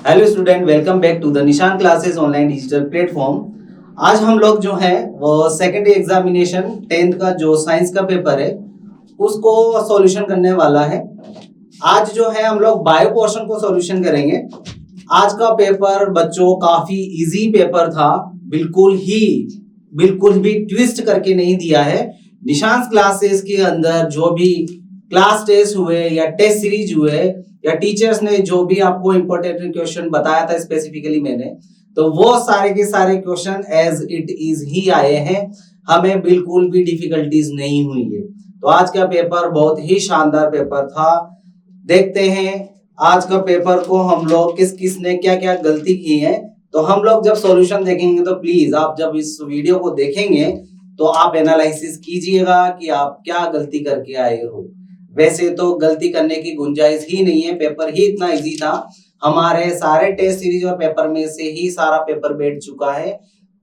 Hello student, welcome back to the Nishan classes online digital platform. आज हम लोग जो है वो सेकेंड एग्जामिनेशन 10th का जो साइंस का पेपर है उसको सॉल्यूशन करने वाला है। आज जो है हम लोग बायो पोर्शन को सॉल्यूशन करेंगे। आज का पेपर बच्चों काफी इजी पेपर था, बिल्कुल भी ट्विस्ट करके नहीं दिया है। निशान क्लासेस के अंदर जो भी क्लास टेस्ट हुए या टेस्ट सीरीज हुए या टीचर्स ने जो भी आपको इंपॉर्टेंट क्वेश्चन बताया था स्पेसिफिकली मैंने, तो वो सारे के सारे क्वेश्चन एज इट इज ही आए हैं। हमें बिल्कुल भी डिफिकल्टीज नहीं हुई है। तो आज का पेपर बहुत ही शानदार पेपर था। देखते हैं आज का पेपर को हम लोग किस किस ने क्या क्या गलती की है। तो हम लोग जब सॉल्यूशन देखेंगे तो प्लीज आप जब इस वीडियो को देखेंगे तो आप एनालिसिस कीजिएगा कि आप क्या गलती करके आए हो। वैसे तो गलती करने की गुंजाइश ही नहीं है, पेपर ही इतना इजी था। हमारे सारे टेस्ट सीरीज और पेपर में से ही सारा पेपर बैठ चुका है।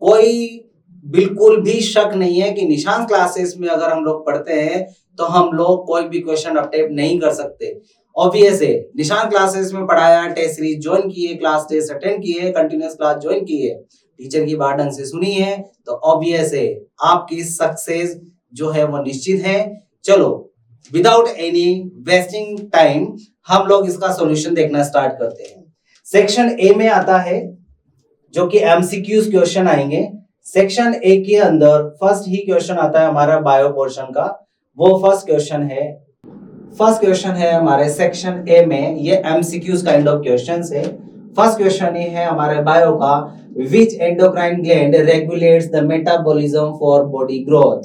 कोई बिल्कुल भी शक नहीं है कि निशान क्लासेस में अगर हम लोग पढ़ते हैं तो हम लोग कोई भी क्वेश्चन अटेम्प्ट नहीं कर सकते। ऑब्वियस है, निशान क्लासेस में पढ़ाया, टेस्ट सीरीज ज्वाइन किए, क्लास टेस्ट अटेंड किए, कंटिन्यूअस क्लास ज्वाइन किए, टीचर की बात ढंग से सुनी है, तो ऑब्वियस है आपकी सक्सेस जो है वो निश्चित है। चलो विदाउट एनी वेस्टिंग टाइम हम लोग इसका सॉल्यूशन देखना स्टार्ट करते हैं। सेक्शन ए में आता है जो कि एमसीक्यूज क्वेश्चन आएंगे। सेक्शन ए के अंदर फर्स्ट ही क्वेश्चन आता है हमारा बायो पोर्शन का। वो फर्स्ट क्वेश्चन है हमारे सेक्शन ए में। ये एमसीक्यूज काइंड ऑफ क्वेश्चंस है। फर्स्ट क्वेश्चन ये है हमारे बायो का, which endocrine gland regulates the metabolism for body growth.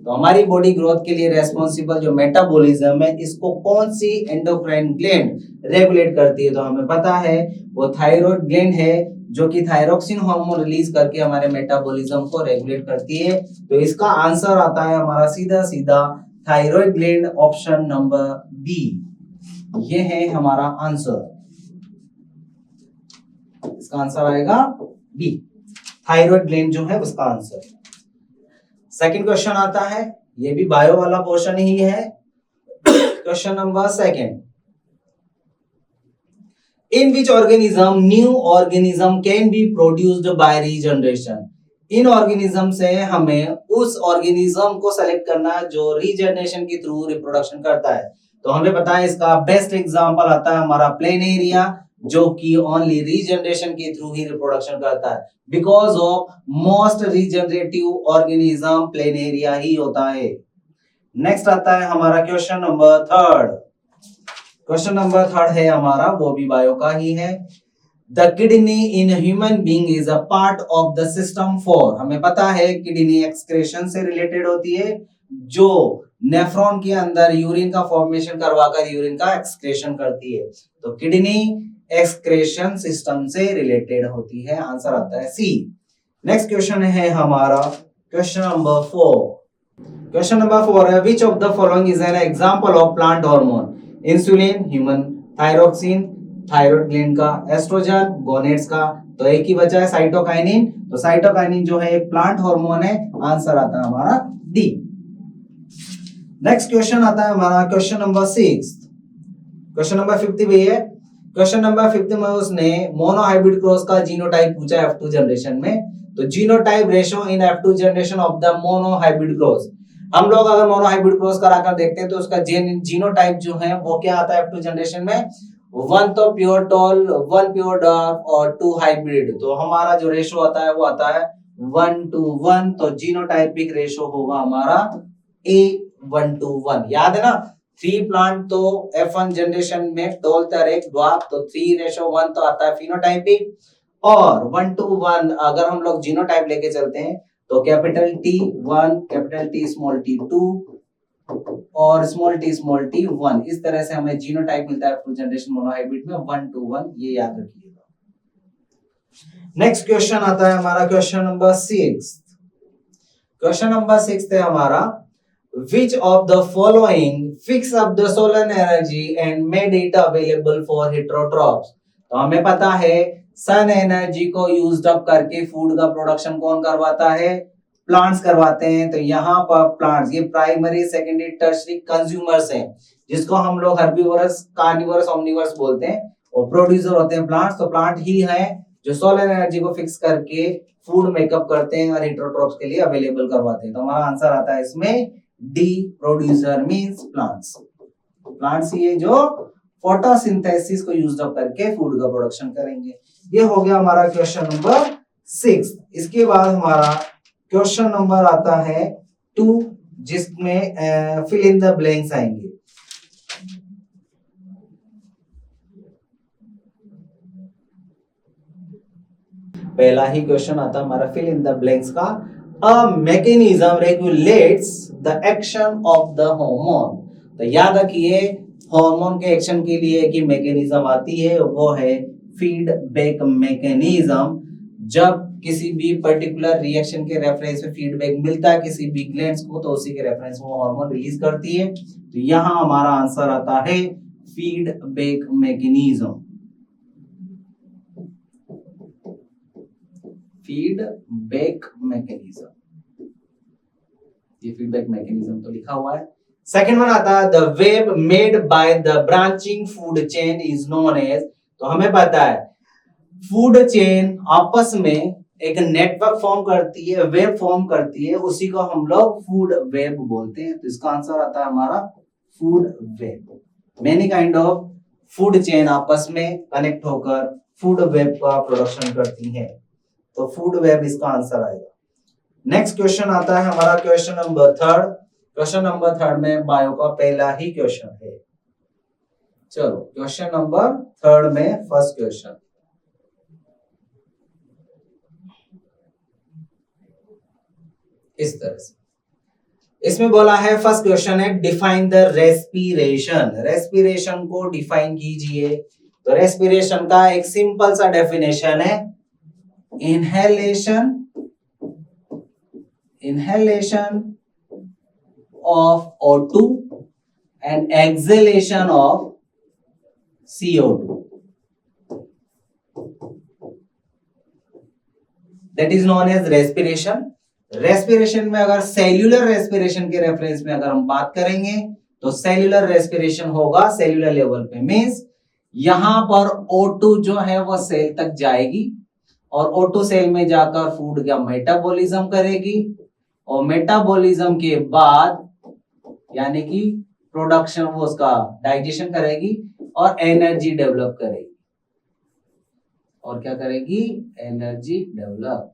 तो हमारी बॉडी ग्रोथ के लिए रेस्पॉन्सिबल जो मेटाबॉलिज्म है, इसको कौन सी एंडोक्राइन ग्लैंड रेगुलेट करती है? तो हमें पता है वो थायराइड ग्लैंड है जो कि थायरोक्सिन हार्मोन रिलीज करके हमारे मेटाबॉलिज्म को रेगुलेट करती है। तो इसका आंसर आता है हमारा सीधा सीधा thyroid gland, option number B. ये है हमारा आंसर। इसका आंसर आएगा बी, थायराइड ग्लैंड जो है उसका आंसर। सेकंड क्वेश्चन आता है, ये भी बायो वाला पोर्शन ही है। Question number second, in which organism new organism can be produced by regeneration. In organism से हमें उस ऑर्गेनिज्म को सेलेक्ट करना जो रीजनरेशन के थ्रू रिप्रोडक्शन करता है। तो हमें पता है इसका बेस्ट एग्जांपल आता है हमारा प्लेनेरिया, जो कि ओनली रीजनरेशन के थ्रू ही रिप्रोडक्शन करता है। Because of most regenerative organism planaria ही होता है। नेक्स्ट आता है हमारा question number third. Question number third है हमारा, वो भी बायो का ही है। The kidney in human being is a part of the system for. हमें पता है किडनी एक्सक्रीशन से रिलेटेड होती है, जो नेफ्रॉन के अंदर यूरिन का फॉर्मेशन करवाकर यूरिन का एक्सक्रीशन करती है। तो किडनी एक्सक्रीशन सिस्टम से रिलेटेड होती है। आंसर आता है सी। नेक्स्ट क्वेश्चन है हमारा क्वेश्चन नंबर 4। क्वेश्चन नंबर 4 है, which of the following is an example of plant hormone. Insulin, human thyroxine, thyroid gland का, एस्ट्रोजन, गोनेट्स का। तो एक ही बचा है साइटोकाइनिन। तो साइटोकाइनिन जो है एक प्लांट हार्मोन है। आंसर आता है हमारा डी। नेक्स्ट क्वेश्चन आता है हमारा क्वेश्चन नंबर 6। क्वेश्चन नंबर 5 भी है। क्वेश्चन नंबर 5 में उसने मोनोहाइब्रिड क्रॉस का जीनोटाइप पूछा F2 जनरेशन में। तो genotype ratio in F2 generation of the monohybrid cross. हम लोग अगर मोनोहाइब्रिड क्रॉस कराकर देखते हैं तो उसका जीनोटाइप जो है वो क्या आता है F2 जनरेशन में? 1 तो प्योर टॉल, 1 प्योर डार्क और 2 हाइब्रिड। तो हमारा जो रेशो आता है वो आता है 1:1। तो जीनोटाइपिक रेशो होगा हमारा A 1:1। याद है ना, 3 प्लांट तो F1 जनरेशन में टॉल तर एक ड्वार्फ, तो 3:1 तो आता है फिनोटाइपिक। और 1:1 अगर हम लोग जीनोटाइप लेके चलते हैं तो capital T1, capital T small t2 और स्मॉल t 1। इस तरह से हमें जीनोटाइप मिलता है F2 जनरेशन मोनोहाइब्रिड में 1:1। ये याद रखिएगा। नेक्स्ट क्वेश्चन आता है हमारा क्वेश्चन नंबर 6। क्वेश्चन नंबर 6 है हमारा, which of the following fix up the solar energy and made it available for heterotrophs। तो हमें पता है सन एनर्जी को यूज्ड अप करके फूड का प्रोडक्शन कौन करवाता है? प्लांट्स करवाते हैं। तो यहाँ पर प्लांट्स ये प्राइमरी, सेकेंडरी, टर्शरी कंज्यूमर्स हैं, जिसको हम लोग हर्बीवोरस, कार्निवोरस, ओमनिवोरस बोलते हैं। और प्रोड्यूसर होते हैं प्लांट्स। तो प्लांट ही है जो सोलर एनर्जी को फिक्स करके फूड मेकअप करते हैं और हेटेरोट्रोप्स के लिए अवेलेबल करवाते हैं। तो हमारा आंसर आता है इसमें D, producer means plants. Plants ये जो फोटोसिंथेसिस को यूज अप करके फूड का प्रोडक्शन करेंगे। ये हो गया हमारा क्वेश्चन नंबर 6। इसके बाद हमारा क्वेश्चन नंबर आता है 2, जिसमें फिल इन द ब्लैंक्स आएंगे। पहला ही क्वेश्चन आता है हमारा फिल इन द ब्लैंक्स का। A mechanism regulates the action of the hormone. तो याद रखिए हार्मोन के एक्शन के लिए एक मैकेनिज्म आती है, वो है फीडबैक मैकेनिज्म। जब किसी भी पर्टिकुलर रिएक्शन के रेफरेंस में फीडबैक मिलता है किसी भी ग्लैंड्स को, तो उसी के रेफरेंस में हार्मोन रिलीज करती है। तो यहाँ हमारा आंसर आता है फीडबैक मैकेनिज्म। फीडबैक मैकेनिज्म, ये फीडबैक मैकेनिज्म तो लिखा हुआ है। सेकंड वन आता है the web made by the branching food chain is known as. तो हमें पता है फूड चेन आपस में एक नेटवर्क फॉर्म करती है, वेब फॉर्म करती है, उसी को हम लोग फूड वेब बोलते हैं। तो इसका आंसर आता है हमारा food web. Many kind of food chain आपस में कनेक्ट होकर फूड वेब का प्रोडक्शन करती है, तो फूड वेब इसका आंसर आएगा। नेक्स्ट क्वेश्चन आता है हमारा क्वेश्चन नंबर 3। क्वेश्चन नंबर 3 में बायो का पहला ही क्वेश्चन है। चलो क्वेश्चन नंबर 3 में फर्स्ट क्वेश्चन, इस तरह से इसमें बोला है, फर्स्ट क्वेश्चन है डिफाइन द रेस्पिरेशन। रेस्पिरेशन को डिफाइन कीजिए। तो रेस्पिरेशन का एक सिंपल सा डेफिनेशन है, inhalation of O2 and exhalation of CO2, that is known as respiration। Respiration में अगर सेल्यूलर रेस्पिरेशन के रेफरेंस में अगर हम बात करेंगे तो सेल्यूलर रेस्पिरेशन होगा सेल्यूलर लेवल पे, मींस यहां पर O2 जो है वो सेल तक जाएगी और O2 सेल में जाकर फूड का मेटाबॉलिज्म करेगी और मेटाबॉलिज्म के बाद यानी कि प्रोडक्शन, वो उसका डाइजेशन करेगी और एनर्जी डेवलप करेगी। और क्या करेगी? Energy develop.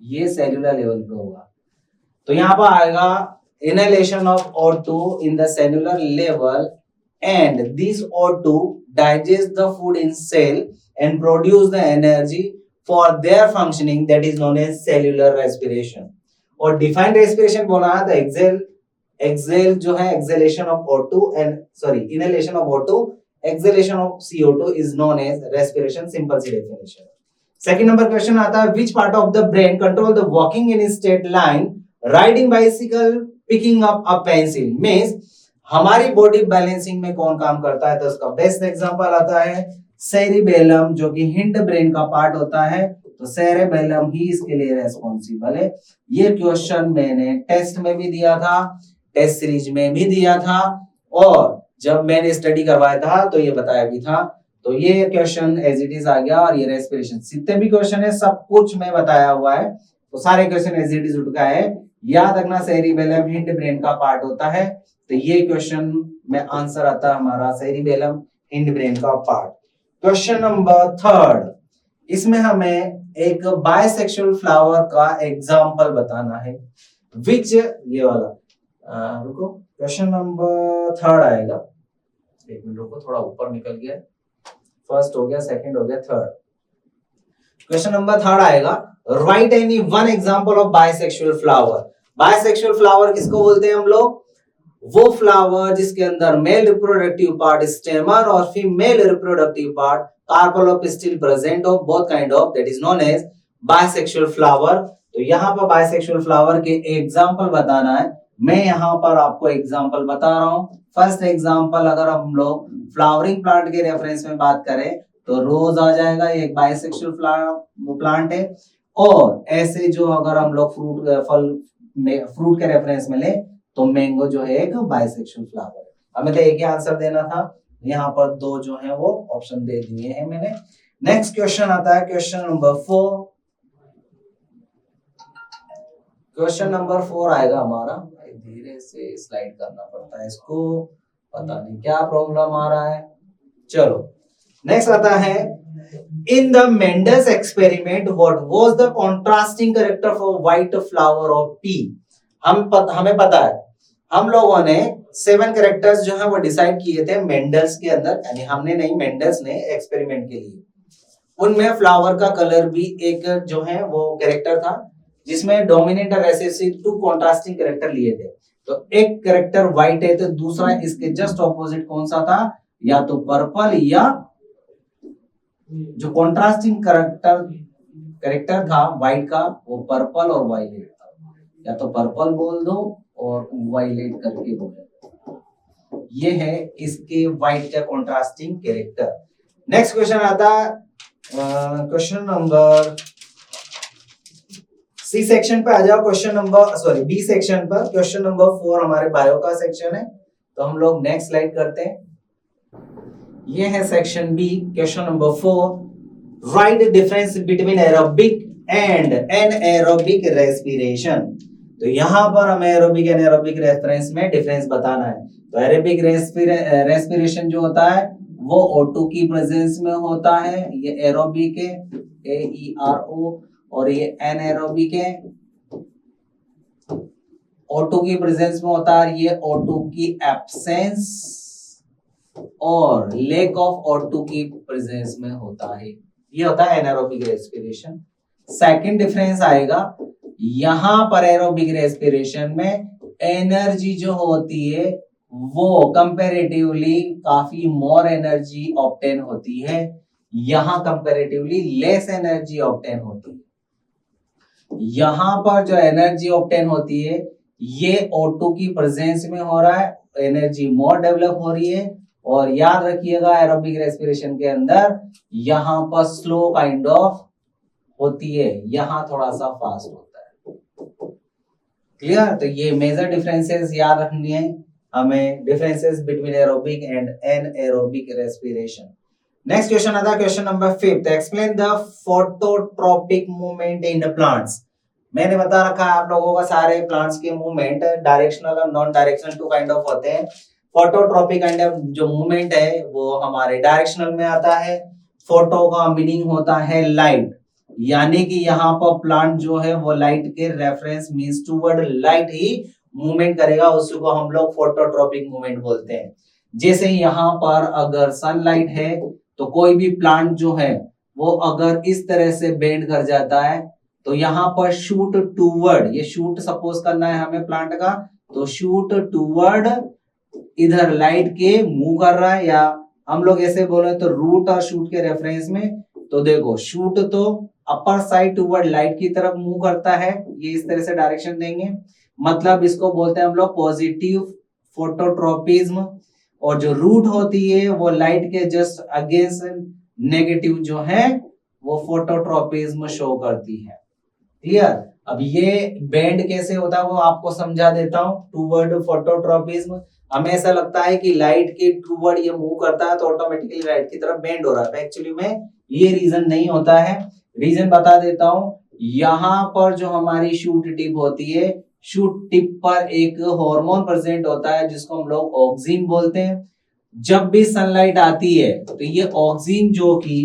ये सेल्यूलर लेवल पे होगा। तो यहां पर आएगा inhalation of O2 in the cellular level and this O2 digest the food in cell and produce the energy for their functioning, that is known as cellular respiration. और defined respiration बोला है the exhale जो है exhalation of O2 and inhalation of O2, exhalation of CO2 is known as respiration. Simple सी definition. Second number question आता है which part of the brain control the walking in straight line, riding bicycle, picking up a pencil. Means हमारी body balancing में कौन काम करता है? तो उसका बेस्ट एग्जांपल आता है सेरिबेलम, जो कि हिंड ब्रेन का पार्ट होता है। तो सेरिबेलम ही इसके लिए रेस्पॉन्सिबल है। ये क्वेश्चन मैंने टेस्ट में भी दिया था, टेस्ट सीरीज में भी दिया था, और जब मैंने स्टडी करवाया था तो ये बताया भी था। तो ये क्वेश्चन एज इट इज आ गया। और ये रेस्पिरेशन जितने भी क्वेश्चन है सब कुछ मैं बताया हुआ है, तो सारे क्वेश्चन एज इट इज उठ का है। याद रखना सेरिबेलम हिंड ब्रेन का पार्ट होता है। तो ये क्वेश्चन में आंसर आता है हमारा सेरिबेलम हिंड ब्रेन का पार्ट। क्वेश्चन नंबर 3, इसमें हमें एक बायसेक्सुअल फ्लावर का एग्जाम्पल बताना है। विच ये वाला रुको, क्वेश्चन नंबर 3 आएगा। एक मिनट रुको, थोड़ा ऊपर निकल गया। फर्स्ट हो गया, सेकंड हो गया, थर्ड। क्वेश्चन नंबर 3 आएगा, write any one example of bisexual flower. Bisexual flower किसको बोलते हैं हम लोग? वो फ्लावर जिसके अंदर मेल रिप्रोडक्टिव पार्ट स्टेमर और female reproductive part carpel of still present of both kind of, that is known as bisexual flower. तो यहाँ पर बायसेक्सुअल फ्लावर के एग्जांपल बताना है। मैं यहाँ पर आपको एग्जांपल बता रहा हूँ। फर्स्ट एग्जांपल, अगर हम लोग फ्लावरिंग प्लांट के रेफरेंस में बात करें तो रोज आ जाएगा, ये एक बायसेक्सुअल प्लांट है। और ऐसे जो अगर हम लोग फ्रूट के रेफरेंस में ले तो मैंगो जो है एक बायसेक्सुअल फ्लावर है। हमें तो एक ही आंसर देना था, यहाँ पर 2 जो है वो ऑप्शन दे दिए हैं मैंने। नेक्स्ट क्वेश्चन आता है क्वेश्चन नंबर 4। क्वेश्चन नंबर 4 आएगा हमारा, धीरे से स्लाइड करना पड़ता है इसको, पता नहीं क्या प्रॉब्लम आ रहा है। चलो नेक्स्ट आता है, in the Mendel's experiment what was the contrasting character for white flower of P. हमें पता है हम लोगों ने 7 कैरेक्टर्स जो है वो डिसाइड किए थे मेंडल्स के अंदर, यानी हमने नहीं, मेंडल्स ने एक्सपेरिमेंट के लिए। उनमें फ्लावर का कलर भी एक जो है वो कैरेक्टर था, जिसमें डोमिनेट और रिसेसिव 2 कॉन्ट्रास्टिंग कैरेक्टर लिए थे। तो एक कैरेक्टर व्हाइट है तो दूसरा इसके जस्ट ऑपोजिट कौन सा था, या तो पर्पल, या जो कॉन्ट्रास्टिंग कैरेक्टर था व्हाइट का वो पर्पल और वायलेट था, या तो पर्पल बोल दो और वायलेट करके बोलो। ये है इसके व्हाइट का कॉन्ट्रास्टिंग कैरेक्टर। नेक्स्ट क्वेश्चन आता है क्वेश्चन नंबर सी सेक्शन पे आ जाओ, question number sorry B section पर। क्वेश्चन नंबर 4 हमारे बायो का सेक्शन है, तो हम लोग नेक्स्ट स्लाइड करते हैं। ये है section B, question number 4, write difference between aerobic and anaerobic respiration. तो यहाँ पर हमें एरोबिक एनारोबिक रेफरेंस में डिफरेंस बताना है। तो एरोबिक रेस्पिरेशन जो होता है वो O2 की प्रेजेंस में होता है, ये एरोबिक है AERO, और ये एनएरोबिक है O2 की प्रेजेंस में होता है, ये O2 की एब्सेंस और लेक ऑफ O2 की प्रेजेंस में होता है। ये होता है एनारोबिक रेस्पिरेशन। सेकंड डिफरेंस आएगा, यहां पर एरोबिक रेस्पिरेशन में एनर्जी जो होती है वो कंपैरेटिवली काफी मोर एनर्जी ऑब्टेन होती है, यहां कंपैरेटिवली लेस एनर्जी ऑब्टेन होती है। यहां पर जो एनर्जी ऑब्टेन होती है ये O2 की प्रेजेंस में हो रहा है, एनर्जी मोर डेवलप हो रही है। और याद रखिएगा एरोबिक रेस्पिरेशन के अंदर यहां पर स्लो काइंड ऑफ होती है, यहां थोड़ा सा फास्ट होता है। क्लियर? तो ये मेजर डिफरेंसेस याद रखनी है हमें, differences between aerobic and anaerobic respiration. Next question आता है question number 5, explain the phototropic movement in plants. मैंने बता रखा है आप लोगों का सारे प्लांट्स के मूवमेंट डायरेक्शनल और नॉन डायरेक्शनल 2 काइंड ऑफ होते हैं। फोटोट्रोपिक काइंड ऑफ जो मूवमेंट है वो हमारे डायरेक्शनल में आता है। फोटो का मीनिंग होता है लाइट, यानी कि यहाँ पर प्लांट जो है वो लाइट के रेफरेंस मींस टुवर्ड लाइट ही मूवमेंट करेगा, उसको हम लोग फोटोट्रोपिक मूवमेंट बोलते हैं। जैसे यहाँ पर अगर सनलाइट है तो कोई भी प्लांट जो है वो अगर इस तरह से बेंड कर जाता है तो यहाँ पर शूट टूवर्ड, ये शूट सपोज करना है हमें प्लांट का, तो शूट टूवर्ड इधर लाइट के मूव कर रहा है, या हम लोग ऐसे बोले तो रूट और शूट के रेफरेंस में, तो देखो शूट तो अपर साइड टूवर्ड लाइट की तरफ मूव करता है, ये इस तरह से डायरेक्शन देंगे, मतलब इसको बोलते हैं हम लोग पॉजिटिव फोटोट्रोपिज्म। और जो रूट होती है वो लाइट के जस्ट अगेंस्ट नेगेटिव जो है वो फोटोट्रोपिज्म शो करती है। क्लियर? अब ये बेंड कैसे होता है वो आपको समझा देता हूं। टूवर्ड फोटोट्रोपिज्म, हमें ऐसा लगता है कि लाइट के टूवर्ड ये मूव करता है तो ऑटोमेटिकली लाइट की तरफ बेंड हो रहा है, एक्चुअली में ये रीजन नहीं होता है। रीजन बता देता हूं, यहां पर जो हमारी शूट टिप होती है, शूट टिप पर एक हार्मोन प्रेजेंट होता है जिसको हम लोग ऑक्सिन बोलते हैं। जब भी सनलाइट आती है तो ये ऑक्सिन जो कि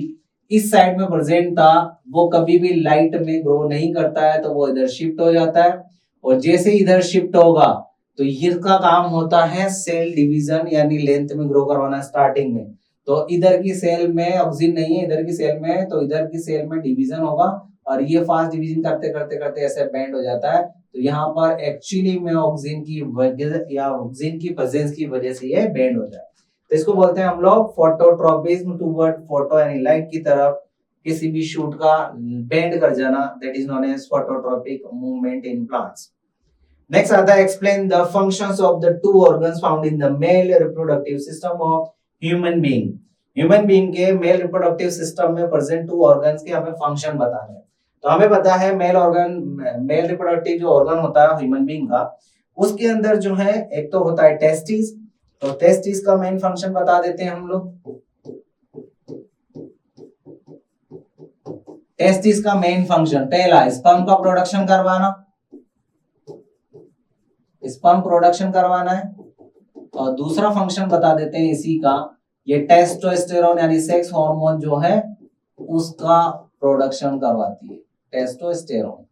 इस साइड में प्रेजेंट था वो कभी भी लाइट में ग्रो नहीं करता है, तो वो इधर शिफ्ट हो जाता है, और जैसे इधर शिफ्ट होगा तो इसका काम होता है सेल डिवीजन, यानी लेंथ में ग्रो करवाना स्टार्टिंग में। तो इधर की सेल में ऑक्सिन नहीं है, इधर की सेल में है, तो इधर की सेल में डिवीजन होगा और ये फास्ट डिवीजन करते करते करते ऐसे बेंड हो जाता है। तो यहाँ पर एक्चुअली में ऑक्सिन की वजह या ऑक्सिन की प्रेजेंस की वजह से ये बेंड होता है। तो इसको बोलते हैं हम लोग फोटोट्रोपिज्म, टुवर्ड फोटो यानी लाइट की तरफ किसी भी शूट का बेंड कर जाना, that is known as phototropic movement in plants. Next आता है explain the functions of the 2 organs found in the male reproductive system of human being. Human being के मेल रिप्रोडक्टिव सिस्टम में present 2 organs के हमें function बताने हैं। तो हमें पता है मेल रिप्रोडक्टिव जो ऑर्गन होता है ह्यूमन बीइंग का, उसके अंदर जो है एक तो होता है टेस्टिस, तो टेस्टिस का मेन फंक्शन बता देते हैं हम लोग। टेस्टिस का मेन फंक्शन, पहला स्पर्म का प्रोडक्शन करवाना, स्पर्म प्रोडक्शन करवाना है, और दूसरा फंक्शन बता देते हैं इसी का, ये टेस्टोस्टेरोन यानी सेक्स हार्मोन जो है उसका प्रोडक्शन करवाती है, टेस्टोस्टेरोन।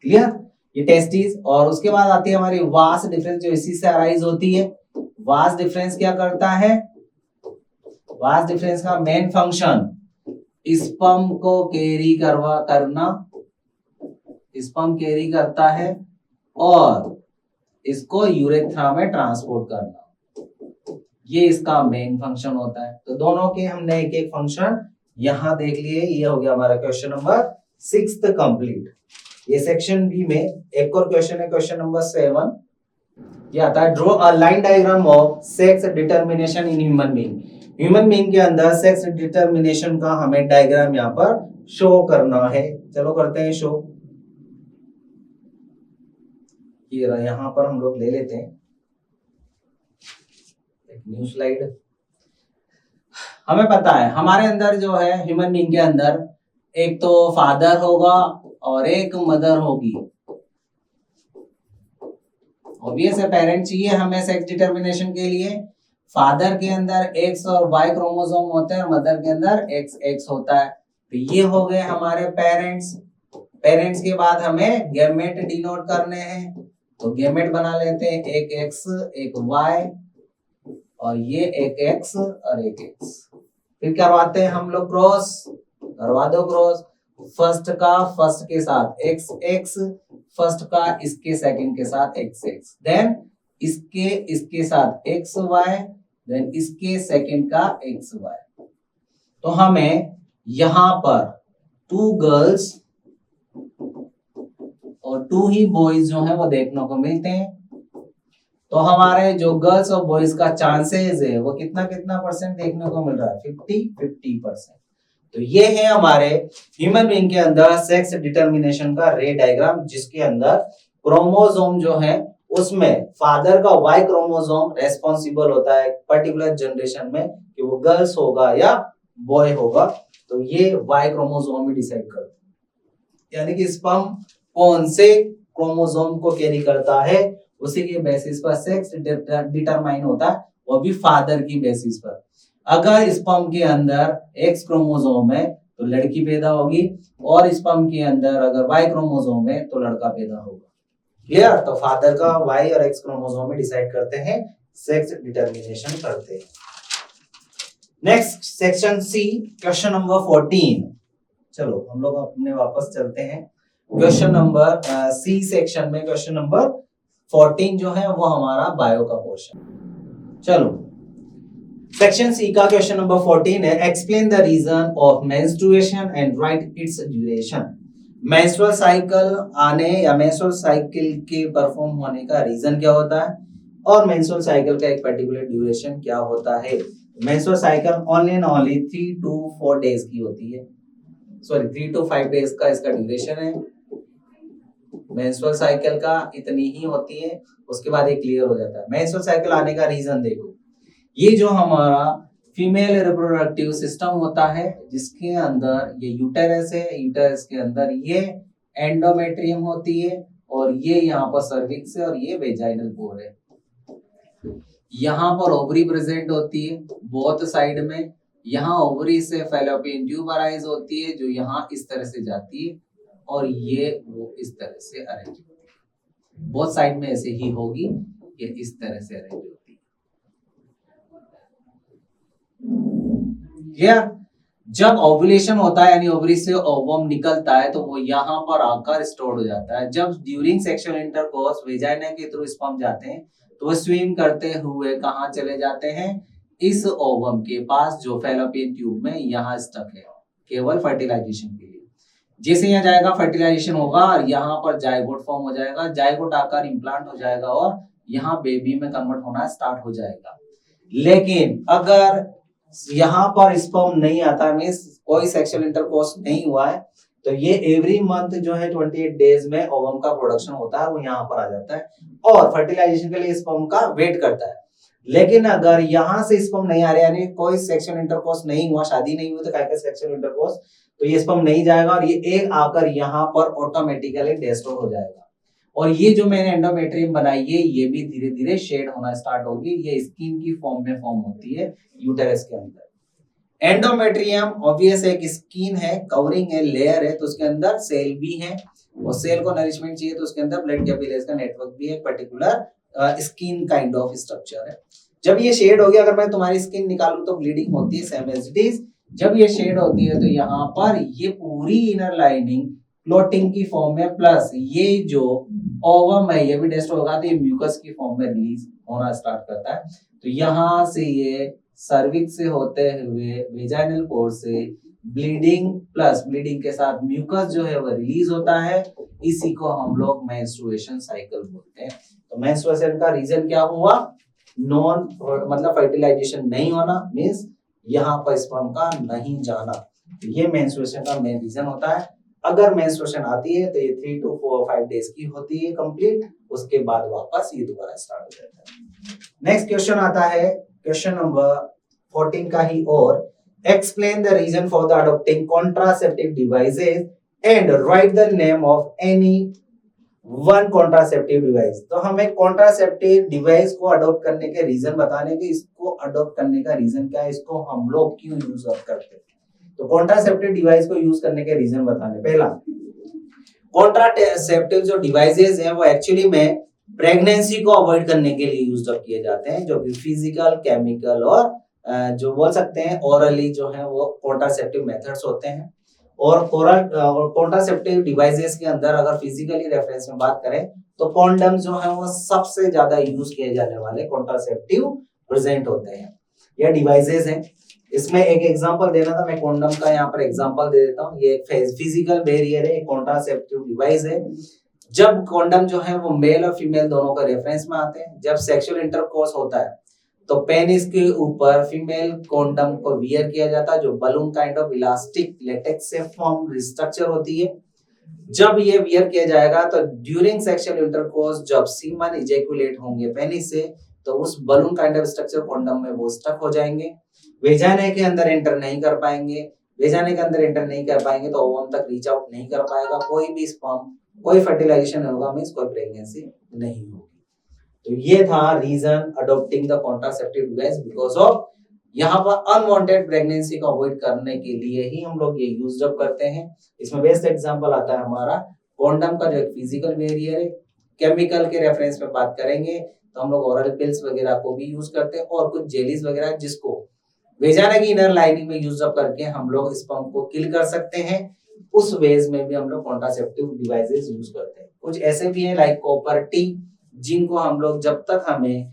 क्लियर? ये टेस्टिस। और उसके बाद आती है हमारी वास डिफरेंस जो इसी से अराइज होती है। वास डिफरेंस क्या करता है? वास डिफरेंस का मेन फंक्शन स्पर्म को कैरी करना, स्पर्म कैरी करता है और इसको यूरेथ्रा में ट्रांसपोर्ट करना, ये इसका मेन फंक्शन होता है। तो दोनों के हमने एक एक फंक्शन यहां देख लिए। ये हो गया हमारा क्वेश्चन नंबर 6 कंप्लीट। ये सेक्शन बी में एक और क्वेश्चन है, क्वेश्चन नंबर 7। ये आता है draw a line diagram of sex determination in human being. Human being के अंदर सेक्स डिटर्मिनेशन का हमें डायग्राम यहाँ पर शो करना है। चलो करते हैं शो। ये यहाँ पर हम लोग ले लेते हैं एक न्यू स्लाइड। हमें पता है हमारे अंदर जो है ह्यूमन बीइंग के अंदर एक तो फादर होगा और एक मदर होगी। ऑब्वियस है, पेरेंट चाहिए हमें सेक्स डिटर्मिनेशन के लिए। फादर के अंदर एक्स और वाई क्रोमोसोम होते हैं और मदर के अंदर एक्स एक्स होता है। तो ये हो गए हमारे पेरेंट्स। पेरेंट्स के बाद हमें गैमेट डिनोट करने हैं, तो गैमेट बना लेते हैं, एक एक्स एक वाई और ये एक एक्स और एक एक्स। फिर करवाते हैं हम लोग क्रॉस, करवा दो क्रॉस। फर्स्ट का फर्स्ट के साथ एक्स एक्स, फर्स्ट का इसके सेकंड के साथ एक्स एक्स, देन इसके साथ एक्स वाई, देन इसके सेकंड का एक्स वाई। तो हमें यहां पर 2 गर्ल्स और 2 ही बॉयज जो है वो देखने को मिलते हैं। तो हमारे जो गर्ल्स और बॉयज का चांसेस है वो कितना कितना परसेंट देखने को मिल रहा है? 50-50%। तो ये है हमारे ह्यूमन बीइंग के अंदर सेक्स डिटर्मिनेशन का रे डायग्राम, जिसके अंदर क्रोमोसोम जो है उसमें फादर का वाई क्रोमोसोम रेस्पॉन्सिबल होता है पर्टिकुलर जनरेशन में कि वो गर्ल्स होगा या बॉय होगा। तो ये वाई क्रोमोसोम ही डिसाइड करता है, यानी कि स्पर्म कौन से क्रोमोसोम को कैरी करता है उसी के बेसिस पर सेक्स डिटरमाइन होता है, वो भी फादर की बेसिस पर। अगर स्पर्म के अंदर एक्स क्रोमोसोम है तो लड़की पैदा होगी, और स्पर्म के अंदर अगर वाई क्रोमोसोम है तो लड़का पैदा होगा। क्लियर? तो फादर का वाई और एक्स क्रोमोसोम में डिसाइड करते हैं, सेक्स डिटर्मिनेशन करते हैं। Next section C, question number 14। चलो हम लोग अपने वापस चलते हैं क्वेश्चन नंबर सी सेक्शन में। क्वेश्चन नंबर 14 जो है वो हमारा बायो का पोर्शन। चलो सेक्शन सी का क्वेश्चन नंबर 14 है, explain the reason of menstruation and write its duration. Menstrual cycle आने या मेंस्ट्रुअल साइकिल के परफॉर्म होने का रीजन क्या होता है और मेंस्ट्रुअल साइकिल का एक पर्टिकुलर ड्यूरेशन क्या होता है। Menstrual cycle only and only 3 to 4 days की होती है, सॉरी 3 to 5 डेज का इसका ड्यूरेशन है। मेंस्ट्रुअल साइकिल का इतनी ही होती है, उसके बाद ये क्लियर हो जाता है। मेंस्ट्रुअल साइकिल आने का रीजन देखो, ये जो हमारा फीमेल रिप्रोडक्टिव सिस्टम होता है जिसके अंदर ये यूटेरस है, यूटेरस के अंदर ये एंडोमेट्रियम होती है और ये यहाँ पर सर्विक्स है और ये वेजाइनल पोर है। यहाँ पर ओवरी प्रेजेंट होती है बोथ साइड में। यहाँ ओवरी से फैलोपियन ट्यूब अराइज होती है जो यहाँ इस तरह से जाती है और ये वो इस तरह से अरेंज होती है। बोथ साइड में ऐसे ही होगी, ये इस तरह से अरेंज होती है। जब ओव्यूलेशन होता है यानी ओवरी से ओवम निकलता है तो वो यहाँ पर आकर स्टोर हो जाता है। जब ड्यूरिंग सेक्सुअल इंटरकोर्स वेजाइना के थ्रू स्पर्म जाते हैं तो वो स्विम करते हुए कहाँ चले जाते हैं? इस ओवम के पास जो फैलोपियन ट्यूब में यहाँ स्टक है, केवल फर्टिलाइजेशन के लिए। जैसे यहाँ जाएगा फर्टिलाइजेशन होगा और यहाँ पर जायगोट फॉर्म हो जाएगा, जायगोट आकर इम्प्लांट हो जाएगा और यहाँ बेबी में कन्वर्ट होना स्टार्ट हो जाएगा। लेकिन अगर यहाँ पर स्पर्म नहीं आता, मींस कोई सेक्सुअल इंटरकोर्स नहीं हुआ है, तो ये एवरी मंथ जो है 28 डेज में ओवम का प्रोडक्शन होता है, वो यहाँ पर आ जाता है और फर्टिलाइजेशन के लिए स्पर्म का वेट करता है। लेकिन अगर यहाँ से स्पर्म नहीं आ रहा, यानी कोई सेक्सुअल इंटरकोर्स नहीं हुआ, शादी नहीं हुई, तो क्या कहते सेक्सुअल इंटरकोर्स, तो ये स्पर्म नहीं जाएगा और ये एग आकर यहाँ पर ऑटोमेटिकली डिस्ट्रॉय हो जाएगा। और ये जो मैंने एंडोमेट्रियम बनाई है ये भी धीरे धीरे शेड होना स्टार्ट होगी, ये स्किन की फॉर्म में फॉर्म होती है यूटेरस के अंदर। एंडोमेट्रियम ऑब्वियस एक स्किन है, कवरिंग है, लेयर है, तो उसके अंदर सेल भी है और सेल को नरिशमेंट चाहिए तो उसके अंदर ब्लड कैपिलरीज का नेटवर्क भी है, particular skin kind of structure है। जब ये शेड हो गया, अगर मैं तुम्हारी स्किन निकालूं तो ब्लीडिंग होती है, सेम एज इट इज। जब ये शेड होती है तो यहाँ पर ये पूरी इनर लाइनिंग क्लोटिंग की फॉर्म में, प्लस ये जो ओवम है ये भी डिस्ट्रॉय होगा, तो ये म्यूकस की फॉर्म में रिलीज होना स्टार्ट करता है। तो यहाँ से ये सर्विक्स से होते हुए वेजाइनल पोर से ब्लीडिंग, प्लस ब्लीडिंग के साथ म्यूकस जो है वो रिलीज होता है, इसी को हम लोग मेंस्ट्रुएशन साइकिल बोलते हैं। तो मेंस्ट्रुएशन का रीजन क्या हुआ, नॉन मतलब फर्टिलाइजेशन नहीं होना, मींस यहाँ पर स्पर्म का नहीं जाना, तो ये मेंस्ट्रुएशन का मेन रीजन होता है। अगर मेंस्ट्रुएशन आती है तो ये 3 to 5 डेज की होती है कंप्लीट, उसके बाद वापस ये दोबारा स्टार्ट हो जाता है। नेक्स्ट क्वेश्चन आता है क्वेश्चन नंबर 14 का ही, और explain the reason for the adopting contraceptive devices and write the name of any one contraceptive device. तो हमें कॉन्ट्रासेप्टिव डिवाइस को अडॉप्ट करने के रीजन बताने के, इसको अडॉप्ट करने का रीजन क्या है, इसको हम लोग क्यों यूज करते हैं। तो कॉन्ट्रासेप्टिव डिवाइस को यूज करने के रीजन बताने, पहला कॉन्ट्रासेप्टिव जो डिवाइसेस हैं वो एक्चुअली में प्रेगनेंसी को अवॉइड करने के लिए यूज किए जाते हैं, जो कि फिजिकल, केमिकल और जो बोल सकते हैं ओरली जो है वो कॉन्ट्रासेप्टिव मेथड्स होते हैं। और कॉन्ट्रासेप्टिव डिवाइसेस के अंदर अगर फिजिकली रेफरेंस में बात करें तो कॉन्डम जो है वो सबसे ज्यादा यूज किए जाने वाले कॉन्ट्रासेप्टिव प्रेजेंट होते हैं, या डिवाइसेस हैं। इसमें एक एग्जांपल देना था, मैं कॉन्डम का यहाँ पर एग्जांपल दे देता हूँ। ये एक फिजिकल बैरियर है, कॉन्ट्रासेप्टिव डिवाइस है। जब कॉन्डम जो है वो मेल और फीमेल दोनों का रेफरेंस में आते हैं, जब सेक्सुअल इंटरकोर्स होता है तो पेनिस के ऊपर फीमेल कॉन्डम को वियर किया जाता है, जो balloon kind of elastic latex से फॉर्म स्ट्रक्चर होती है। जब ये वियर किया जाएगा तो ड्यूरिंग सेक्सुअल इंटरकोर्स जब सीमन इजैकुलेट होंगे पेनिस से, तो उस balloon kind of structure condom में वो स्टक हो जाएंगे, वेजाना के अंदर एंटर नहीं कर पाएंगे। वेजाना के अंदर एंटर नहीं कर पाएंगे तो ओवम तक रीच आउट नहीं कर पाएगा, कोई भी स्पर्म, कोई फर्टिलाइजेशन होगा, मींस कोई प्रेगनेंसी नहीं होगी। तो ये था reason adopting the contraceptive device, because of यहाँ पर अनवांटेड प्रेगनेंसी को अवॉइड करने के लिए ही हम लोग ये यूज अप करते हैं। इसमें बेस्ट एग्जांपल आता है हमारा कॉन्डम का, जो एक फिजिकल बैरियर है। केमिकल के रेफरेंस में बात करेंगे तो हम लोग ओरल पिल्स वगैरह को भी यूज करते हैं, और कुछ जेलीज वगैरह जिसको वेजाना की इनर लाइनिंग में यूज अप करके हम लोग स्पर्म को किल कर सकते हैं। उस वेज में भी हम लोग कॉन्ट्रासेप्टिव डिवाइसेस यूज करते हैं। कुछ ऐसे भी हैं लाइक कॉपर टी, जिनको हम लोग जब तक हमें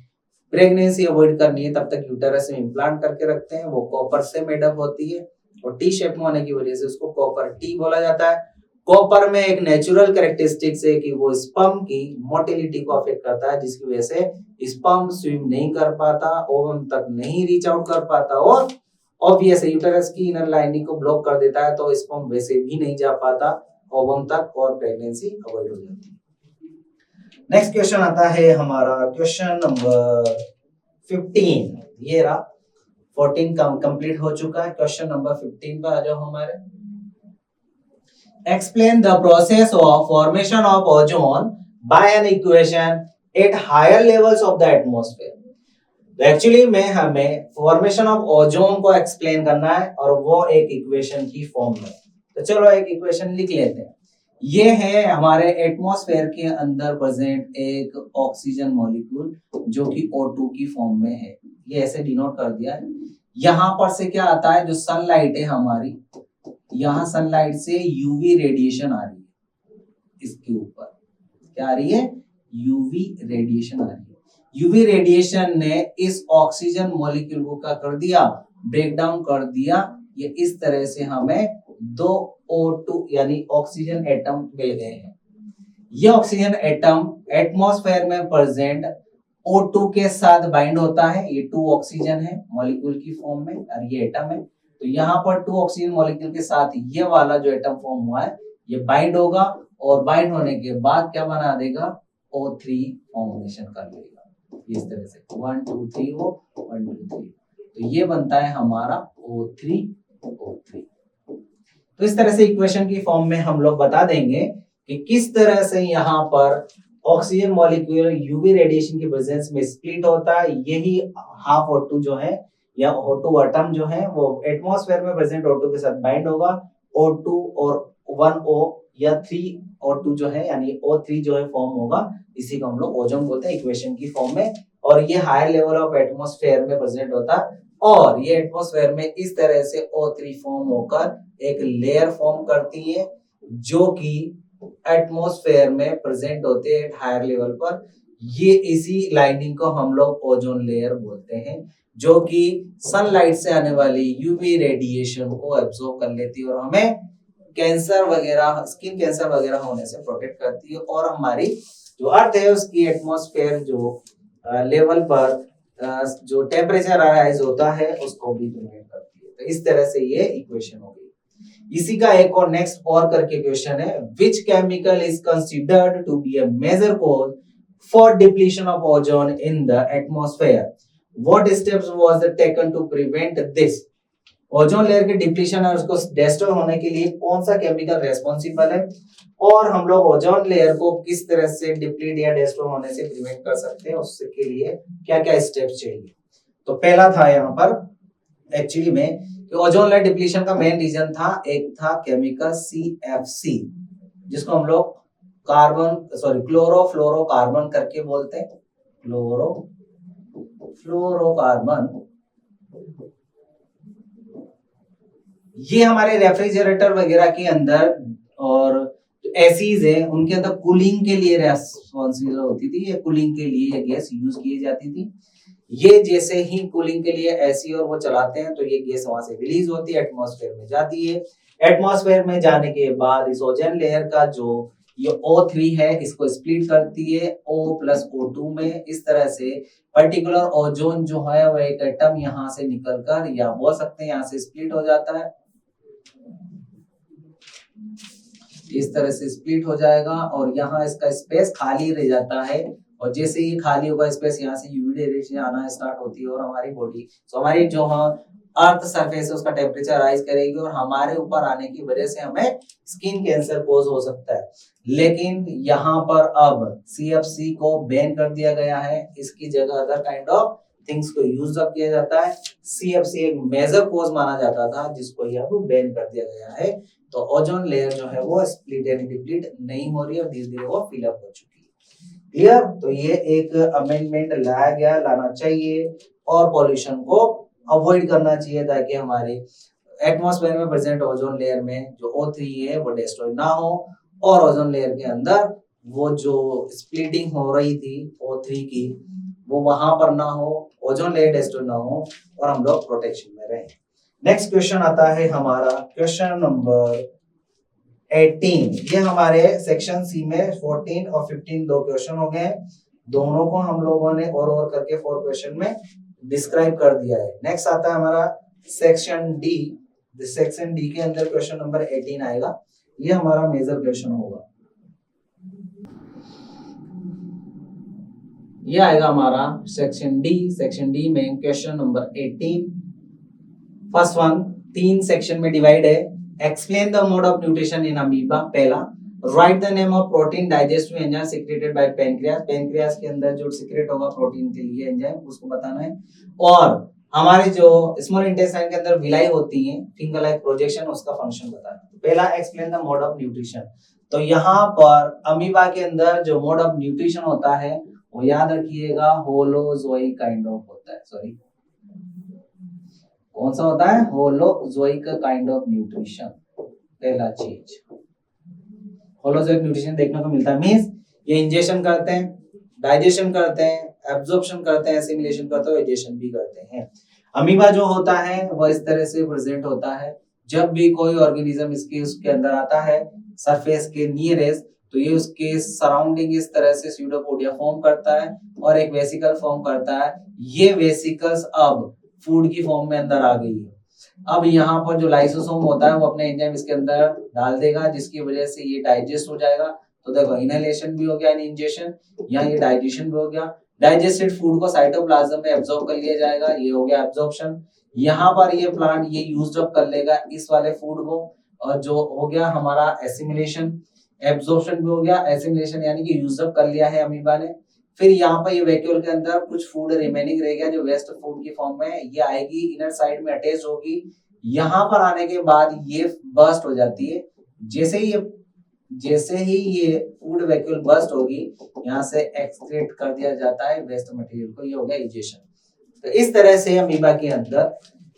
प्रेगनेंसी अवॉइड करनी है तब तक यूटेरस में इम्प्लांट करके रखते हैं। वो कॉपर से मेडअप होती है और टी शेप में होने की वजह से उसको कॉपर टी बोला जाता है। कॉपर में एक नेचुरल कैरेक्टरिस्टिक्स है कि वो स्पर्म की मोटिलिटी को अफेक्ट करता है, जिसकी वजह से स्पर्म स्विम नहीं कर पाता, ओवम तक नहीं रीच आउट कर पाता, और ऑब्वियस यूटेरस की इनर लाइनिंग को ब्लॉक कर देता है, तो स्पर्म वैसे भी नहीं जा पाता ओवम तक और प्रेगनेंसी अवॉइड हो जाती है। नेक्स्ट क्वेश्चन आता है हमारा क्वेश्चन नंबर 15। ये रहा 14 कंप्लीट हो चुका है। क्वेश्चन नंबर 15 पर आ जाओ हमारे। Explain the process of formation of ozone by an equation at higher levels of the atmosphere। तो एक्चुअली में हमें फॉर्मेशन ऑफ ओजोन को एक्सप्लेन करना है और वो एक इक्वेशन की फॉर्म में। तो चलो एक इक्वेशन लिख लेते हैं। ये है हमारे एटमॉस्फेयर के अंदर प्रेजेंट एक ऑक्सीजन मॉलिक्यूल जो कि O2 की फॉर्म में है, ये ऐसे डिनोट कर दिया है। यहाँ पर से क्या आता है, जो सनलाइट है हमारी, यहाँ सनलाइट से यूवी रेडिएशन आ रही है, इसके ऊपर क्या आ रही है, यूवी रेडिएशन आ रही है। यूवी रेडिएशन ने इस ऑक्सीजन मॉलिक्यूल को क्या कर दिया, ब्रेक डाउन कर दिया। ये इस तरह से हमें 2 O2 यानी ऑक्सीजन एटम मिल गए हैं। ये ऑक्सीजन एटम एटमॉस्फेयर में प्रेजेंट O2 के साथ बाइंड होता है। ये 2 ऑक्सीजन है मॉलिक्यूल की फॉर्म में और ये एटम है। तो यहाँ पर 2 ऑक्सीजन मॉलिक्यूल के साथ ये वाला जो एटम फॉर्म हुआ है ये बाइंड होगा और बाइंड होने के बाद क्या बना देगा, O3 फॉर्मेशन कर लेगा। इस तरह से 1 2 3 O 1 2 3, तो ये बनता है हमारा O3 O3। तो इस तरह से इक्वेशन की फॉर्म में हम लोग बता देंगे कि किस तरह से यहाँ पर ऑक्सीजन मॉलिक्यूल यूवी रेडिएशन की प्रेजेंस में स्प्लिट होता है। यही हाफ O2 जो है या O2 एटम जो है वो एटमॉस्फेयर में प्रेजेंट O2 के साथ बाइंड होगा, O2 और 1O या 3O2 जो है यानी O3 जो है फॉर्म होगा, इसी को हम लोग ओजोन बोलते हैं इक्वेशन की फॉर्म में। और ये हायर लेवल ऑफ एटमॉस्फेयर में प्रेजेंट होता है और ये एटमॉस्फेयर में इस तरह से O3 फॉर्म होकर एक लेयर फॉर्म करती है जो कि एटमॉस्फेयर में प्रेजेंट होते हैं हायर लेवल पर। ये इसी लाइनिंग को हम लोग ओजोन लेयर बोलते हैं, जो कि सनलाइट से आने वाली यूवी रेडिएशन को एब्जॉर्ब कर लेती है और हमें कैंसर वगैरह, स्किन कैंसर वगैरह होने से प्रोटेक्ट करती है और हमारी जो अर्थ है उसकी एटमॉस्फेयर जो लेवल पर जो टेम्परेचर राइज होता है उसको भी प्रिवेंट करती है। तो इस तरह से ये इक्वेशन हो गई। इसी का एक और नेक्स्ट और करके क्वेश्चन है, which chemical is considered to be a major cause for depletion of ozone in the atmosphere, what steps was taken to prevent this. Ozone layer के डिप्लीशन और उसको डिस्ट्रॉय होने के लिए कौन सा केमिकल रेस्पॉन्सिबल है और हम लोग ओजोन लेयर को किस तरह से डिप्लीट या डिस्ट्रॉय होने से प्रिवेंट कर सकते हैं, उसके लिए क्या क्या स्टेप्स चाहिए। तो पहला था यहाँ पर एक्चुअली में कि ओजोन लेयर डिप्लीशन का मेन रीजन था, एक था केमिकल CFC जिसको हम लोग क्लोरोफ्लोरोकार्बन करके बोलते हैं, क्लोरोफ्लोरोकार्बन। ये हमारे रेफ्रिजरेटर वगैरह के अंदर और एसीज है उनके अंदर कूलिंग के लिए रेस्पॉन्सिबल होती थी, ये कूलिंग के लिए ये गैस यूज की जाती थी। ये जैसे ही कूलिंग के लिए एसी और वो चलाते हैं तो ये गैस वहां से रिलीज होती है, एटमॉस्फेयर में जाती है। एटमॉस्फेयर में जाने के बाद इस ओजोन लेयर का जो ये O3 है इसको स्प्लिट करती है O प्लस O2 में। इस तरह से पर्टिकुलर ओजोन जो है वो एक एटम यहाँ से निकलकर या बोल सकते हैं यहाँ से स्प्लिट हो जाता है, इस तरह से स्प्लिट हो जाएगा और यहाँ इसका स्पेस खाली रह जाता है और जैसे ही खाली होगा स्पेस यहाँ से यूवी रेडिएशन आना स्टार्ट होती है और हमारी बॉडी हमारी जो अर्थ सरफेस है उसका टेम्परेचर राइज करेगी और हमारे ऊपर आने की वजह से हमें स्किन कैंसर कोज हो सकता है। लेकिन यहाँ पर अब CFC को बैन कर दिया गया है, इसकी जगह अदर काइंड ऑफ थिंग्स को यूज अप किया जाता है। CFC एक मेजर कोज माना जाता था जिसको ये अब बैन कर दिया गया है। तो ओजोन लेयर जो है वो स्प्लिट एंड डिप्लीट नहीं हो रही है और धीरे धीरे वो फिल अप हो चुकी है। क्लियर? तो ये एक अमेंडमेंट लाया गया, लाना चाहिए और पॉल्यूशन को अवॉइड करना चाहिए ताकि हमारे एटमॉस्फेयर में प्रेजेंट ओजोन लेयर में जो O3 है वो डिस्ट्रॉय ना हो और ओजोन लेयर के अंदर वो जो स्प्लिटिंग हो रही थी O3 की वो वहां पर ना हो, ओजोन लेयर डिस्ट्रॉय ना हो और हम लोग प्रोटेक्शन में रहें। नेक्स्ट क्वेश्चन आता है हमारा क्वेश्चन नंबर 18। ये हमारे सेक्शन सी में 14 और 15 दो क्वेश्चन हो गए, दोनों को हम लोगों ने और करके 4 क्वेश्चन में डिस्क्राइब कर दिया है। नेक्स्ट आता है हमारा सेक्शन डी। सेक्शन डी के अंदर क्वेश्चन नंबर 18 आएगा, ये हमारा मेजर क्वेश्चन होगा। ये आएगा हमारा सेक्शन डी। सेक्शन डी में question number 18। First one 3 section में डिवाइड है। Explain the mode of nutrition in amoeba. पहला, write the name of protein digestive enzyme secreted by pancreas. Pancreas के अंदर जो सीक्रेट होगा प्रोटीन के लिए एंजाइम उसको बताना है। और हमारे जो स्मॉल इंटेस्टाइन के अंदर विलाई होती है फिंगर लाइक प्रोजेक्शन, उसका फंक्शन बताना है। पहला, explain the mode of nutrition. तो यहाँ पर अमीबा के अंदर जो मोड ऑफ न्यूट्रिशन होता है वो याद रखिएगा होलोजोइक काइंड ऑफ होता है। सॉरी, कौन सा होता है? Holozoic kind of nutrition. पहला चीज होलोजोइक न्यूट्रिशन देखने को मिलता है, मींस ये इंजेक्शन करते हैं, डाइजेशन करते हैं, एब्जॉर्प्शन करते हैं, एसिमिलेशन करते हैं, डाइजेशन भी करते हैं। अमीबा जो होता है वो इस तरह से प्रेजेंट होता है। जब भी कोई ऑर्गेनिज्म इसके उसके अंदर आता है सरफेस के नियरेस्ट, तो ये उसके सराउंडिंग इस तरह से स्यूडोपोडिया फॉर्म करता है और एक वेसिकल फॉर्म करता है। ये वेसिकल्स अब फूड की फॉर्म में अंदर आ गई है। अब यहाँ पर जो लाइसोसोम होता है वो अपने एंजाइम इसके अंदर डाल देगा जिसकी वजह से ये डाइजेस्ट हो जाएगा। तो देखो इनहेलेशन भी हो गया, इंजेक्शन, यहाँ ये डाइजेशन भी हो गया। डाइजेस्टेड फूड को साइटोप्लाज्म में एब्जॉर्ब कर लिया जाएगा, ये हो गया एब्जॉर्प्शन। यहाँ पर ये प्लांट ये यूज अप कर लेगा इस वाले फूड को, और जो हो गया हमारा एसिमिलेशन, एब्जॉर्प्शन भी हो गया, एसिमिलेशन यानी कि यूज अप कर लिया है अमीबा ने। फिर यहाँ पर ये वैक्यूल के अंदर कुछ फूड रिमेनिंग रह गया जो वेस्ट फूड की फॉर्म में, ये आएगी इनर साइड में अटैच होगी। यहाँ पर आने के बाद ये बर्स्ट हो जाती है। जैसे ही ये फूड वैक्यूल बर्स्ट होगी, यहाँ से एक्सक्रीट कर दिया जाता है वेस्ट मटेरियल को, ये हो गया इजेशन। तो इस तरह से अमीबा के अंदर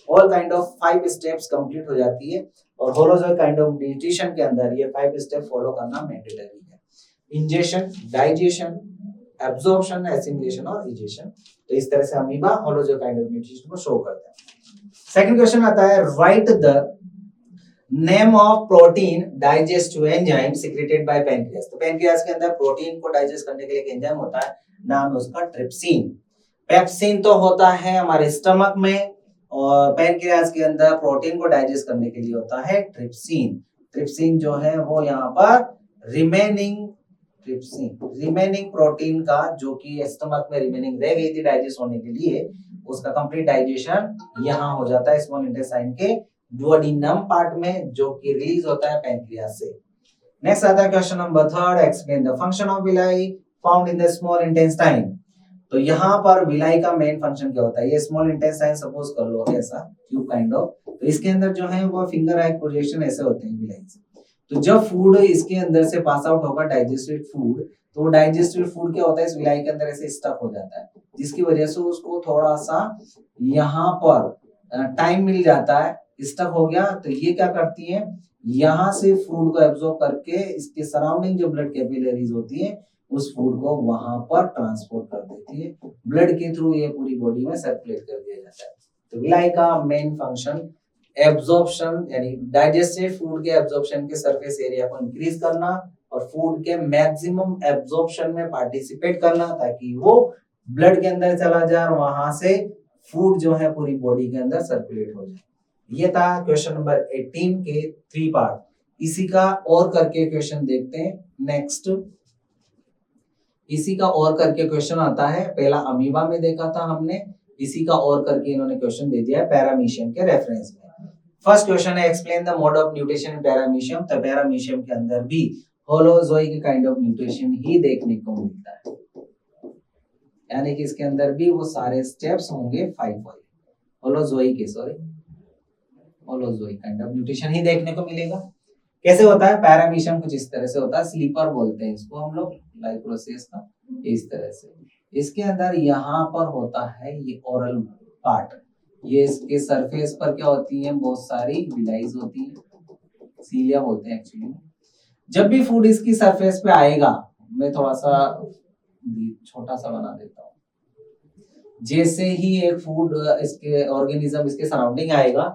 all kind of 5 steps complete हो जाती है, और होलोजोइक काइंड ऑफ न्यूट्रिशन के अंदर ये 5 स्टेप फॉलो करना मैंडेटरी है। इंजेशन, डाइजेशन, एब्जॉर्प्शन, एसिमिलेशन और इजेशन। तो इस तरह से amoeba holozoic kind of nutrition को शो करता है। सेकंड क्वेश्चन आता है, right the name of protein digestive enzyme secreted bye pancreas. तो पैनक्रियास के अंदर प्रोटीन को डाइजेस्ट करने के लिए एक एंजाइम होता है, नाम है उसका ट्रिप्सिन। पेप्सिन तो होता है हमारे स्टमक में, और पैनक्रियास के अंदर प्रोटीन को डाइजेस्ट करने के लिए होता है ट्रिप्सिन। ट्रिप्सिन जो है वो यहाँ पर रिमेनिंग प्रोटीन का, जो कि स्टमक में रिमेनिंग रह गई थी डाइजेस्ट होने के लिए, उसका कंप्लीट डाइजेशन यहाँ हो जाता है स्मॉल इंटेस्टाइन के डुओडेनम पार्ट में, जो कि रिलीज होता है पैनक्रियास से। नेक्स्ट आता है question number 3, explain the function of villi found in the small intestine. तो यहाँ पर विलाई का मेन फंक्शन क्या होता है, ये स्मॉल इंटेस्टाइन सपोज कर लो ऐसा ट्यूब काइंड ऑफ, तो इसके अंदर जो है वो फिंगर आई प्रोजेक्शन ऐसे होते हैं विलाई से। तो जब फूड इसके अंदर से पास आउट होगा डाइजेस्टेड फूड, तो डाइजेस्टेड फूड क्या होता है इस विलाई के अंदर ऐसे स्टक हो जाता है, जिसकी वजह से उसको थोड़ा सा यहाँ पर टाइम मिल जाता है, स्टक हो गया। तो ये क्या करती है, यहाँ से फूड को एब्जॉर्ब करके इसके सराउंडिंग जो ब्लड कैपिलरीज होती है उस फूड को वहां पर ट्रांसपोर्ट कर देती है, ब्लड के थ्रू ये पूरी बॉडी में सर्कुलेट कर दिया जाता है। तो विलाई का मेन फंक्शन एब्जॉर्प्शन, यानी डाइजेस्टेड फूड के एब्जॉर्प्शन के सरफेस एरिया को इंक्रीज करना और फूड के मैक्सिमम एब्जॉर्प्शन में पार्टिसिपेट करना, ताकि वो ब्लड के अंदर चला जाए और वहां से फूड जो है पूरी बॉडी के अंदर सर्कुलेट हो जाए। ये था क्वेश्चन नंबर 18 के 3 पार्ट। इसी का और करके क्वेश्चन देखते हैं। नेक्स्ट इसी का और करके क्वेश्चन आता है, पहला अमीबा में देखा था हमने, इसी का और करके इन्होंने क्वेश्चन दे दिया है पैरामीशियम के रेफरेंस में। फर्स्ट क्वेश्चन है, explain the mode of nutrition in paramecium. तो पैरामीशियम के अंदर भी होलोजोइक काइंड ऑफ न्यूट्रिशन ही देखने को मिलता है, यानी कि इसके अंदर भी वो सारे स्टेप्स होंगे 5 वाले होलोजोइक काइंड ऑफ न्यूट्रिशन ही देखने को मिलेगा। कैसे होता है पैरामीशियम, कुछ इस तरह से होता है, स्लीपर बोलते हैं इसको हम लोग, लाइक प्रोसेस का इस तरह से। इसके अंदर यहाँ पर होता है ये ओरल पार्ट, ये इसके सरफेस पर क्या होती है, बहुत सारी विलाइज होती है, सीलिया बोलते हैं एक्चुअली। जब भी फूड इसकी सरफेस पे आएगा, मैं थोड़ा सा छोटा सा बना देता हूँ, जैसे ही एक फूड इसके ऑर्गेनिज्म इसके सराउंडिंग आएगा,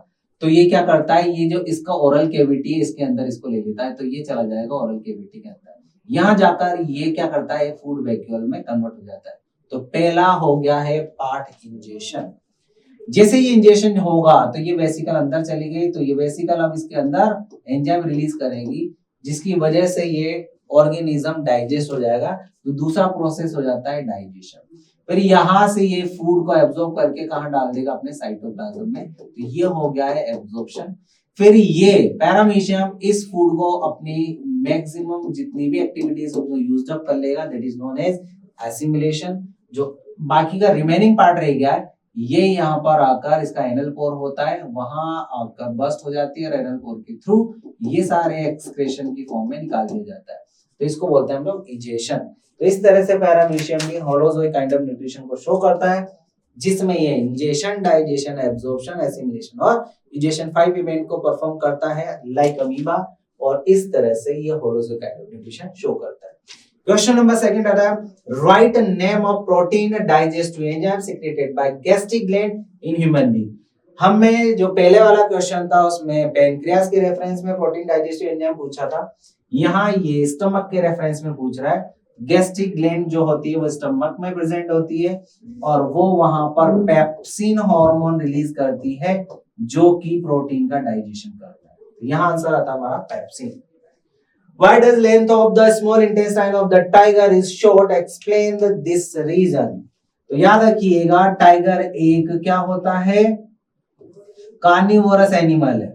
तो ये क्या करता है, ये जो इसका ओरल कैविटी है इसके अंदर इसको ले लेता है, तो ये चला जाएगा ओरल कैविटी के अंदर। यहाँ जाकर ये क्या करता है, फूड वैक्यूल में कन्वर्ट हो जाता है। तो पहला हो गया है पार्ट इंजेशन। जैसे ये इंजेशन होगा तो ये वेसिकल अंदर चली गई, तो ये वेसिकल अब इसके अंदर एंजाइम रिलीज करेगी, जिसकी वजह से ये ऑर्गेनिज्म डाइजेस्ट हो जाएगा। तो दूसरा प्रोसेस हो जाता है डाइजेशन। फिर यहाँ से ये फूड को एब्जॉर्ब करके कहाँ डाल देगा, अपने साइटोप्लाज्म में। तो ये हो गया है एब्जॉर्प्शन। फिर ये पैरामीशियम इस फूड को अपनी मैक्सिमम जितनी भी एक्टिविटीज यूज्ड अप कर लेगा, that is known as assimilation. जो बाकी का रिमेनिंग पार्ट रह गया है, ये यहाँ पर आकर इसका एनल पोर होता है, वहां आकर बस्ट हो जाती है, और एनल पोर के थ्रू ये सारे एक्सक्रेशन की फॉर्म में निकाल दिया जाता है। तो इसको बोलते हैं हम लोग इजेशन। तो इस तरह से पैरामीशियम भी होलोजोइक काइंड ऑफ न्यूट्रिशन को शो करता है, जिसमें ये इंजेशन, डाइजेशन, एब्जॉर्प्शन, एसिमिलेशन और इजेशन 5 इवेंट को परफॉर्म करता है लाइक अमीबा, और इस तरह से ये holozoic kind of nutrition show करता है। क्वेश्चन नंबर 2 आता है, write name of protein digestive enzyme secreted by gastric gland in human being. हमें जो पहले वाला क्वेश्चन था उसमें पैनक्रियास के रेफरेंस में प्रोटीन डाइजेस्टिव एंजाइम पूछा था, यहाँ ये स्टमक के रेफरेंस में पूछ रहा है। गैस्ट्रिक ग्लैंड जो होती है वो स्टमक में प्रेजेंट होती है, और वो वहां पर पेप्सिन हार्मोन रिलीज करती है, जो कि प्रोटीन का डाइजेशन करता है। यहाँ आंसर आता हमारा pepsin. Why does length of the small intestine of the tiger is short? Explain this reason. तो याद रखिएगा टाइगर एक क्या होता है, कार्निवोरस एनिमल है।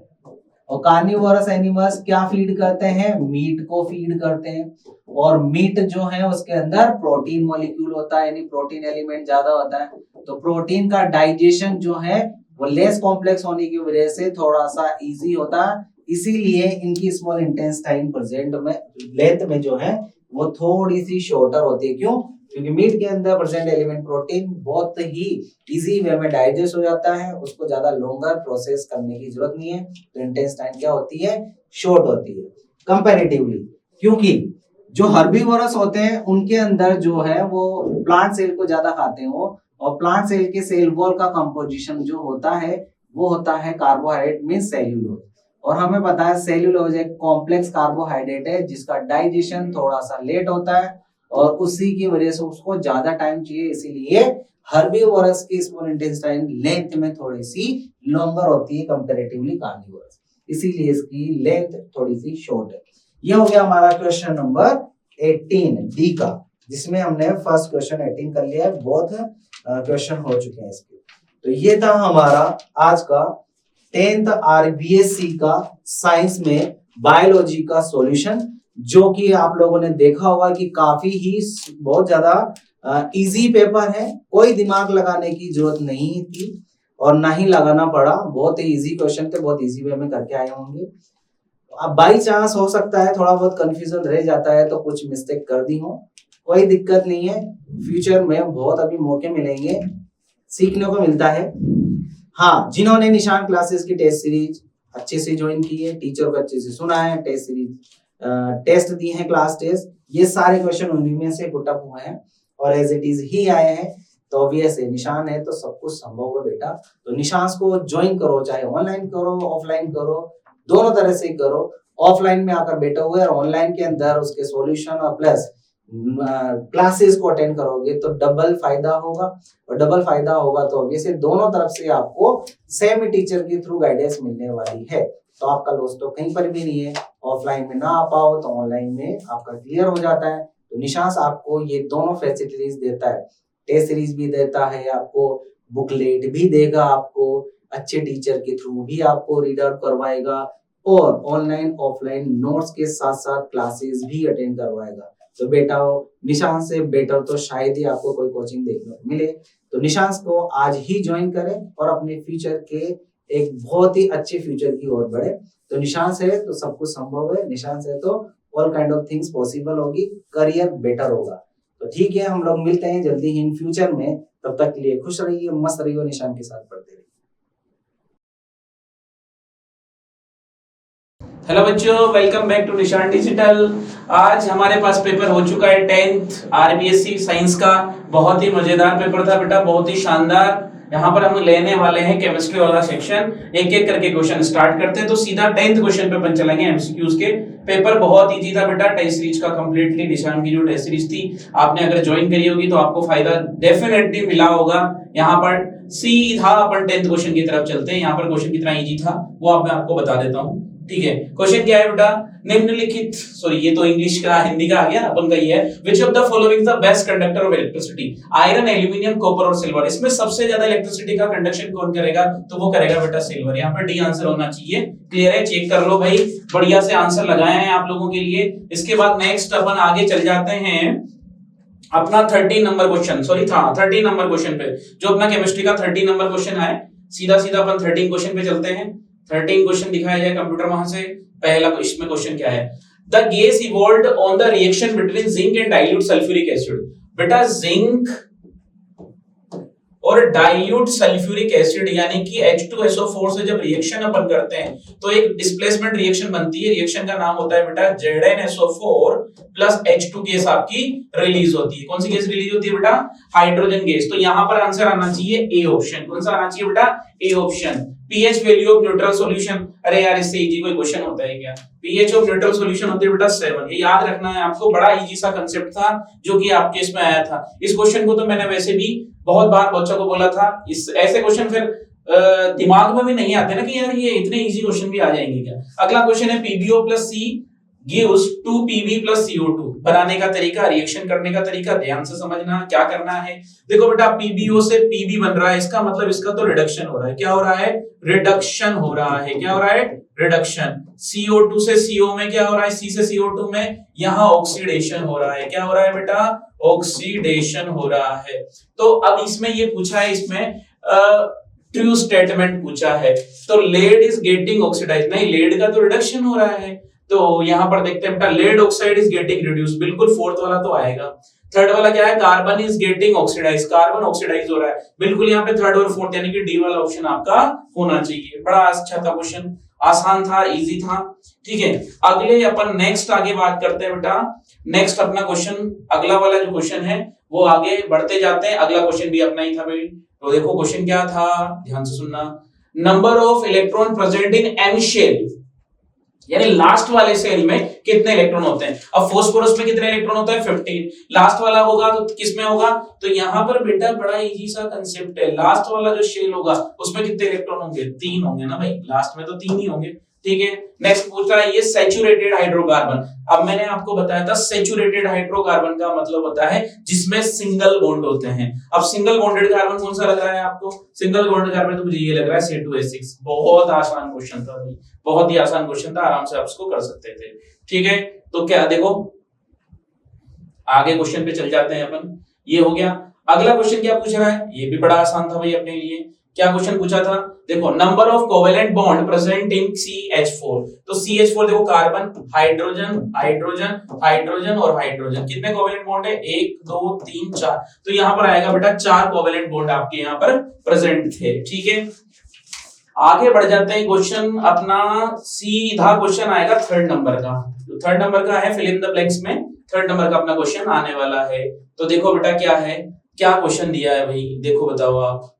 और कार्निवोरस एनिमल्स क्या फीड करते हैं, मीट को फीड करते हैं। और मीट जो है उसके अंदर प्रोटीन मॉलिक्यूल होता है, यानी प्रोटीन एलिमेंट ज्यादा होता है। तो प्रोटीन का डाइजेशन जो है वो लेस कॉम्प्लेक्स होने की वजह से थोड़ा सा इजी होता है, इसीलिए इनकी स्मॉल इंटेस्टाइन प्रेजेंट में लेंथ में जो है वो थोड़ी सी शॉर्टर होती है। क्यों? क्योंकि मीट के अंदर प्रेजेंट एलिमेंट प्रोटीन बहुत ही इजी वे में डाइजेस्ट हो जाता है, उसको ज्यादा लॉन्गर प्रोसेस करने की जरूरत नहीं है। तो इंटेस्टाइन क्या होती है, शॉर्ट होती है कंपैरेटिवली। क्योंकि जो हर्बीवोरस होते हैं उनके अंदर जो है वो प्लांट सेल को ज्यादा खाते हैं वो, और प्लांट सेल के सेल वॉल का कंपोजिशन जो होता है वो होता है कार्बोहाइड्रेट मीन सेल्यूलोज। और हमें पता है सेल्यूलोज एक कॉम्प्लेक्स कार्बोहाइड्रेट है जिसका डाइजेशन थोड़ा सा लेट होता है, और उसी की वजह से उसको ज्यादा टाइम चाहिए, इसीलिए हर्बीवोरस की स्मॉल इंटेस्टाइन लेंथ में थोड़ी सी लॉन्गर होती है कंपैरेटिवली कार्निवोरस, इसीलिए इसकी लेंथ थोड़ी सी शॉर्ट है। ये हो गया हमारा क्वेश्चन नंबर 18 डी का, जिसमें हमने फर्स्ट क्वेश्चन 18 कर लिया है, बहुत क्वेश्चन हो चुके हैं इसके। तो ये था हमारा आज का 10th आरबीएससी का साइंस में बायोलॉजी का सॉल्यूशन, जो कि आप लोगों ने देखा होगा कि काफी ही बहुत ज्यादा इजी पेपर है, कोई दिमाग लगाने की जरूरत नहीं थी और ना ही लगाना पड़ा। बहुत ही इजी क्वेश्चन थे, बहुत इजी वे में करके आए होंगे। अब बाई चांस हो सकता है थोड़ा बहुत कंफ्यूजन रह जाता है तो कुछ मिस्टेक कर दी हो, कोई दिक्कत नहीं है, फ्यूचर में बहुत अभी मौके मिलेंगे, सीखने को मिलता है। हाँ, जिन्होंने निशान क्लासेस की टेस्ट सीरीज अच्छे से ज्वाइन की है, टीचर को अच्छे से सुना है, टेस्ट सीरीज टेस्ट दिए हैं, क्लास टेस्ट, ये सारे क्वेश्चन उन्हीं में से पुट अप हुए हैं और एज इट इज ही आए हैं। तो ऑब्वियस है, निशान है तो सब कुछ संभव है बेटा। तो निशान को ज्वाइन करो, चाहे ऑनलाइन करो ऑफलाइन करो, दोनों तरह से करो। ऑफलाइन में आकर बैठे हुए और ऑनलाइन के अंदर उसके सॉल्यूशन और प्लस क्लासेस को अटेंड करोगे तो डबल फायदा होगा, और डबल फायदा होगा तो ऑब्वियसली दोनों तरफ से आपको सेम टीचर के थ्रू गाइडेंस मिलने वाली है। तो आपका लॉस तो कहीं पर भी नहीं है। ऑफलाइन में ना आ पाओ तो ऑनलाइन में आपका क्लियर हो जाता है। तो निशांस आपको ये दोनों फैसिलिटीज देता है, टेस्ट सीरीज भी देता है आपको, बुकलेट भी देगा आपको, अच्छे टीचर के थ्रू भी आपको रीड आउट करवाएगा, और ऑनलाइन ऑफलाइन नोट्स के साथ साथ क्लासेस भी अटेंड करवाएगा। तो बेटा निशान से बेटर तो शायद ही आपको कोई कोचिंग देखने को मिले। तो निशान को आज ही ज्वाइन करें और अपने फ्यूचर के एक बहुत ही अच्छे फ्यूचर की ओर बढ़े। तो निशान से तो सब कुछ संभव है, निशान से तो all kind of things possible होगी, करियर बेटर होगा। तो ठीक है, हम लोग मिलते हैं जल्दी ही इन फ्यूचर में। तब तक के लिए खुश रहिए, मस्त रहिए, निशान के साथ पढ़ते रहिए। हेलो बच्चों, वेलकम बैक टू निशान डिजिटल। आज हमारे पास पेपर हो चुका है 10th आरबीएससी साइंस का। बहुत ही मजेदार पेपर था बेटा, बहुत ही शानदार। यहाँ पर हम लेने वाले हैं केमिस्ट्री वाला सेक्शन, एक एक करके क्वेश्चन स्टार्ट करते हैं। तो सीधा 10th क्वेश्चन पे अपन चलेंगे एमसीक्यूज के। पेपर बहुत इजी था बेटा, टेस्ट सीरीज का कंप्लीटली। निशान की जो टेस्ट सीरीज थी आपने अगर ज्वाइन करी होगी तो आपको फायदा डेफिनेटली मिला होगा। यहाँ पर सीधा अपन 10th क्वेश्चन की तरफ चलते हैं। यहाँ पर क्वेश्चन कितना इजी था वो अब मैं आपको बता देता हूँ, ठीक है। क्वेश्चन क्या है बेटा, निम्नलिखित, सॉरी ये तो इंग्लिश का, हिंदी का आ गया, अपन का ये है, which of the following is the best conductor of electricity, iron, aluminium, copper और सिल्वर। इसमें सबसे ज्यादा इलेक्ट्रिसिटी का कंडक्शन कौन करेगा, तो वो करेगा बेटा सिल्वर। यहाँ पर डी आंसर होना चाहिए। क्लियर है, चेक कर लो भाई, बढ़िया से आंसर लगाए हैं आप लोगों के लिए। इसके बाद नेक्स्ट अपन आगे चल जाते हैं अपना 13 नंबर क्वेश्चन, सॉरी था 13 नंबर क्वेश्चन पे, जो अपना केमिस्ट्री का 13 नंबर क्वेश्चन है। सीधा सीधा अपन 13 क्वेश्चन पे चलते हैं। 13 क्वेश्चन दिखाया जाए कंप्यूटर वहां से। पहला इसमें क्वेश्चन क्या है, the gas evolved on the reaction between zinc and dilute sulphuric acid. बेटा जिंक और डाइल्यूट सल्फ्यूरिक एसिड यानी कि H2SO4 से जब रिएक्शन अपन करते हैं तो एक डिस्प्लेसमेंट रिएक्शन बनती है। रिएक्शन का नाम होता है बेटा ZnSO4 प्लस H2 गैस आपकी रिलीज होती है। कौन सी गैस रिलीज होती है बेटा, हाइड्रोजन गैस। तो यहां पर आंसर आना चाहिए ए ऑप्शन। कौन सा आना चाहिए बेटा, A option. PH value of neutral solution, अरे यार इससे इजी कोई क्वेश्चन होता है क्या। पीएच ऑफ न्यूट्रल सॉल्यूशन होती है बेटा 7। ये याद रखना है आपको, बड़ा इजी सा कांसेप्ट था जो कि आपके इसमें आया था। इस क्वेश्चन को तो मैंने वैसे भी बहुत बार बच्चों को बोला था, इस ऐसे क्वेश्चन फिर दिमाग में भी नहीं आते ना कि यार ये इतने इजी क्वेश्चन भी आ जाएंगे क्या। अगला क्वेश्चन है पीबीओ प्लस सी gives 2Pb plus CO2 बनाने का तरीका, रिएक्शन करने का तरीका ध्यान से समझना। क्या करना है, देखो बेटा PbO से Pb बन रहा है, इसका मतलब इसका तो रिडक्शन हो रहा है। क्या हो रहा है, रिडक्शन हो रहा है। क्या हो रहा है, रिडक्शन। CO2 से CO में क्या हो रहा है, C से CO2 में यहां ऑक्सीडेशन हो रहा है। क्या हो रहा है बेटा, ऑक्सीडेशन हो रहा है। तो अब इसमें ये पूछा है, इसमें ट्रू स्टेटमेंट पूछा है, तो लेड इज गेटिंग ऑक्सीडाइज, नहीं लेड का तो रिडक्शन हो रहा है। तो यहां पर देखते हैं बेटा, lead oxide is getting reduce, बिल्कुल फोर्थ वाला तो आएगा। थर्ड वाला क्या है, carbon is getting oxidise, carbon oxidise हो रहा है, बिल्कुल यहाँ पे थर्ड और फोर्थ यानी कि डी वाला ऑप्शन आपका होना चाहिए। बड़ा अच्छा था क्वेश्चन, आसान था, इजी था। ठीक है, अगले अपन नेक्स्ट आगे बात करते हैं बेटा। नेक्स्ट अपना क्वेश्चन, अगला वाला जो क्वेश्चन है वो आगे बढ़ते जाते हैं। अगला क्वेश्चन भी अपना ही था भाई। तो देखो क्वेश्चन क्या था, ध्यान से सुनना। Number of electron present in M shell, यानी लास्ट वाले सेल में कितने इलेक्ट्रॉन होते हैं। अब फास्फोरस में कितने इलेक्ट्रॉन होता है, 15। लास्ट वाला होगा तो किसमें होगा, तो यहां पर बेटा बड़ा इजी सा कंसेप्ट है। लास्ट वाला जो शेल होगा उसमें कितने इलेक्ट्रॉन होंगे, 3 होंगे ना भाई, लास्ट में तो 3 ही होंगे। ठीक है, नेक्स्ट पूछ रहा है ये सैचुरेटेड हाइड्रोकार्बन। अब मैंने आपको बताया था सैचुरेटेड हाइड्रोकार्बन का मतलब होता है जिसमें सिंगल बॉन्ड होते हैं। अब सिंगल बॉन्डेड कार्बन कौन सा लग रहा है आपको, सिंगल बॉन्डेड कार्बन तो मुझे ये लग रहा है C2H6। बहुत आसान क्वेश्चन था भाई, बहुत ही आसान क्वेश्चन था, आराम से आप इसको कर सकते थे। ठीक है, तो क्या देखो आगे क्वेश्चन पे चल जाते हैं अपन। ये हो गया। अगला क्वेश्चन क्या पूछ रहा है, ये भी बड़ा आसान था भाई अपने लिए। क्या क्वेश्चन पूछा था, देखो number of covalent bond present in CH4। तो CH4 देखो कार्बन, हाइड्रोजन, हाइड्रोजन, हाइड्रोजन और हाइड्रोजन, कितने कोवेलेंट बॉन्ड है, 1 2 3 4। तो यहां पर आएगा बेटा 4 कोवेलेंट बॉन्ड आपके यहां पर प्रेजेंट थे। ठीक है, आगे बढ़ जाते हैं। क्वेश्चन अपना सीधा क्वेश्चन आएगा थर्ड नंबर का। तो थर्ड नंबर का है फिल इन द ब्लैंक्स में, थर्ड नंबर का अपना क्वेश्चन आने वाला है। तो देखो बेटा क्या है, क्या क्वेश्चन दिया है भाई, देखो बताओ आप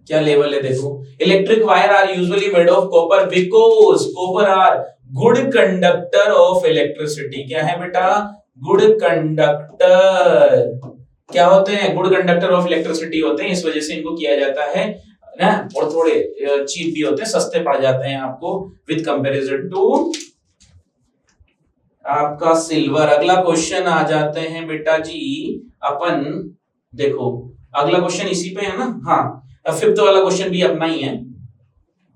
क्या लेवल है। देखो electric wire are usually made of copper because copper are good conductor of electricity. क्या है बेटा, गुड कंडक्टर। क्या होते हैं, गुड कंडक्टर ऑफ इलेक्ट्रिसिटी होते हैं, इस वजह से इनको किया जाता है ना। और थोड़े चीप भी होते हैं, सस्ते पड़ जाते हैं आपको विद कंपैरिजन टू आपका सिल्वर। अगला क्वेश्चन आ जाते हैं बेटा जी अपन, देखो अगला क्वेश्चन इसी पे है ना। हाँ, फिफ्थ वाला क्वेश्चन भी अपना ही है।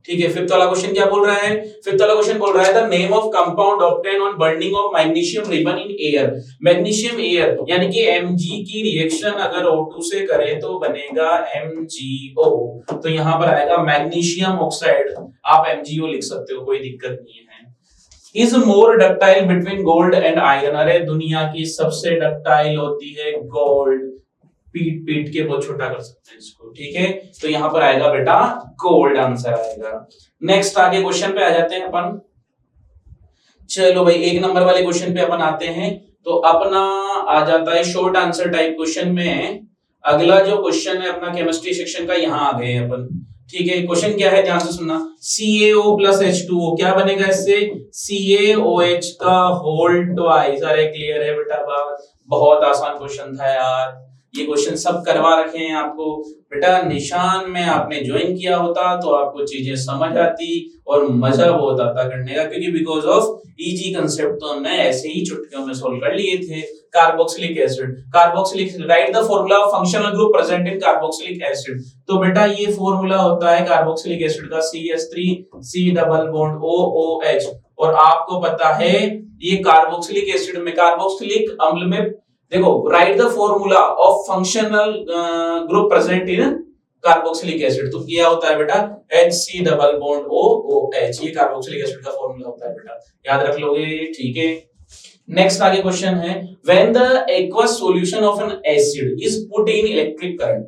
ठीक है, फिफ्थ वाला क्वेश्चन क्या बोल रहा है, फिफ्थ वाला क्वेश्चन बोल रहा है the name of compound obtain on burning of magnesium ribbon in air. Magnesium air यानी कि Mg की रिएक्शन अगर O2 से करे तो बनेगा MgO। तो यहां पर आएगा मैग्नीशियम ऑक्साइड, आप MgO लिख सकते हो, कोई दिक्कत नहीं है। Is more ductile between gold and iron. अरे दुनिया की सबसे डक्टाइल होती है गोल्ड, पीट पीट के बहुत छोटा कर सकते हैं इसको। ठीक है, तो यहां पर आएगा बेटा गोल्ड आंसर आएगा। नेक्स्ट आगे क्वेश्चन पे आ जाते हैं अपन। चलो भाई एक नंबर वाले क्वेश्चन पे अपन आते हैं। तो अपना आ जाता है शॉर्ट आंसर टाइप क्वेश्चन में। अगला जो क्वेश्चन है अपना केमिस्ट्री सेक्शन का, यहां आ गए हैं अपन। ठीक है, क्वेश्चन क्या है ध्यान से सुनना। CaO प्लस H2O क्या बनेगा इससे, CaOH का होल ट्वाइस। अरे क्लियर है बेटा बात, बहुत आसान क्वेश्चन था यार। ये क्वेश्चन सब करवा रखे हैं आपको बेटा। निशान में आपने ज्वाइन किया होता तो आपको चीजें समझ आती और मजा बहुत आता करने का, क्योंकि बिकॉज ऑफ इजी कंसेप्ट तो हमने ऐसे ही चुटकियों में सोल्व कर लिए थे। Carboxylic acid, carboxylic, right the formula of functional group present in carboxylic acid. तो बेटा ये फॉर्मूला होता है कार्बोक्सिलिक एसिड का CH3C डबल बॉन्ड OOH। और आपको पता है ये कार्बोक्सिलिक एसिड में, कार्बोक्सिलिक अम्ल में, देखो right the formula of functional group present in carboxylic acid. तो क्या होता है बेटा HC डबल बॉन्ड OOH, ये कार्बोक्सिलिक एसिड का फॉर्मूला होता है बेटा, याद रख लोगे। ठीक है, नेक्स्ट आगे क्वेश्चन है when the aqueous solution of an acid is put in electric current।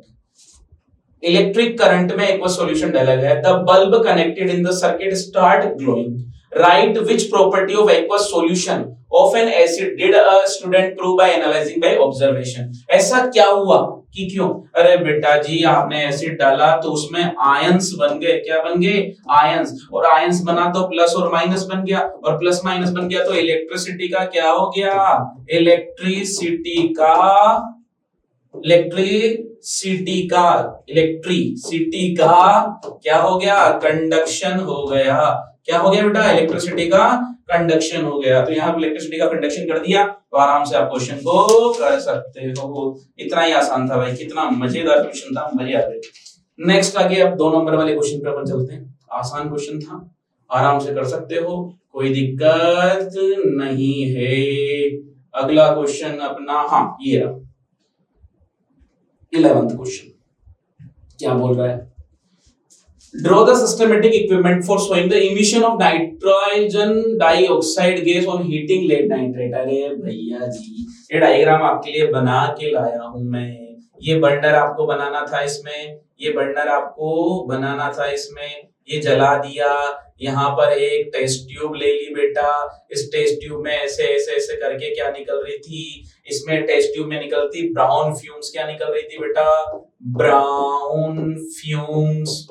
Electric current में aqueous solution डाला गया है, the bulb connected in the circuit start glowing। Write which property of aqueous solution of an acid did a student prove by analyzing by observation। ऐसा क्या हुआ कि क्यों, अरे बेटा जी आपने एसिड डाला तो उसमें आयंस बन गए। क्या बन गए, आयंस। और आयंस बना तो प्लस और माइनस बन गया, और प्लस माइनस बन गया तो इलेक्ट्रिसिटी का क्या हो गया, इलेक्ट्रिसिटी का क्या हो गया, कंडक्शन हो गया। क्या हो गया बेटा, इलेक्ट्रिसिटी का कंडक्शन हो गया। तो यहाँ पे इलेक्ट्रिसिटी का कंडक्शन कर दिया तो आराम से आप क्वेश्चन को कर सकते हो। इतना ही आसान था भाई, कितना मजेदार क्वेश्चन था, मजे आ गए। नेक्स्ट आगे अब 2 नंबर वाले क्वेश्चन पे अपन चलते हैं। आसान क्वेश्चन था, आराम से कर सकते हो, कोई दिक्कत नहीं है। अगला क्वेश्चन अपना, हाँ ये रहा 11th क्वेश्चन। क्या बोल रहा है, draw the systematic equipment for showing the emission of nitrogen dioxide gas on heating lead nitrate। अरे भैया जी, ये डायग्राम आपके लिए बना के लाया हूं मैं। ये बर्नर आपको बनाना था इसमें, ये बर्नर आपको बनाना था इसमें, ये जला दिया। यहाँ पर एक टेस्ट ट्यूब ले ली बेटा, इस टेस्ट ट्यूब में ऐसे ऐसे ऐसे करके क्या निकल रही थी, इसमें टेस्ट ट्यूब में निकलती ब्राउन फ्यूम्स। क्या निकल रही थी बेटा, ब्राउन फ्यूम्स।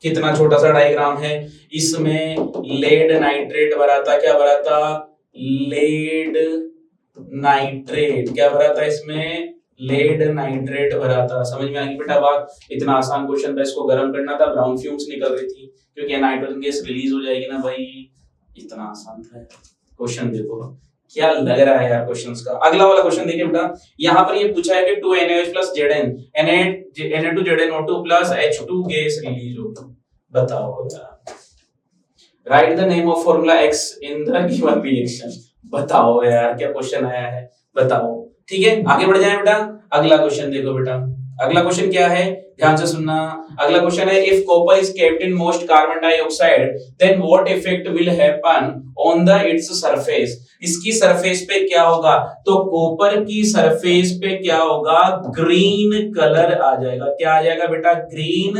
कितना छोटा सा डायग्राम है, इसमें लेड नाइट्रेट भरा था। क्या भरा था, लेड नाइट्रेट। क्या भरा था इसमें, लेड नाइट्रेट भरा था। समझ में आ गई बेटा बात, इतना आसान क्वेश्चन था, इसको गर्म करना था, ब्राउन फ्यूम्स निकल रही थी क्योंकि नाइट्रोजन गैस रिलीज हो जाएगी ना भाई। इतना आसान था क्वेश्चन। देखो क्या लग रहा है यार क्वेश्चंस का। अगला वाला क्वेश्चन देखिए बेटा, यहाँ पर ये पूछा है कि 2NaOH plus Zn Na2ZnO2 plus H2 gas release होगी। बताओ यार, right the name of formula X in the given reaction. बताओ यार क्या क्वेश्चन आया है, बताओ। ठीक है आगे बढ़ जाए बेटा। अगला क्वेश्चन देखो बेटा, अगला क्वेश्चन क्या है, ध्यान से सुनना। अगला क्वेश्चन है, if copper is kept in moist carbon dioxide then what effect will happen on the its surface. इसकी सरफेस पे क्या होगा, तो कॉपर की सरफेस पे क्या होगा, ग्रीन कलर आ जाएगा। क्या आ जाएगा बेटा, ग्रीन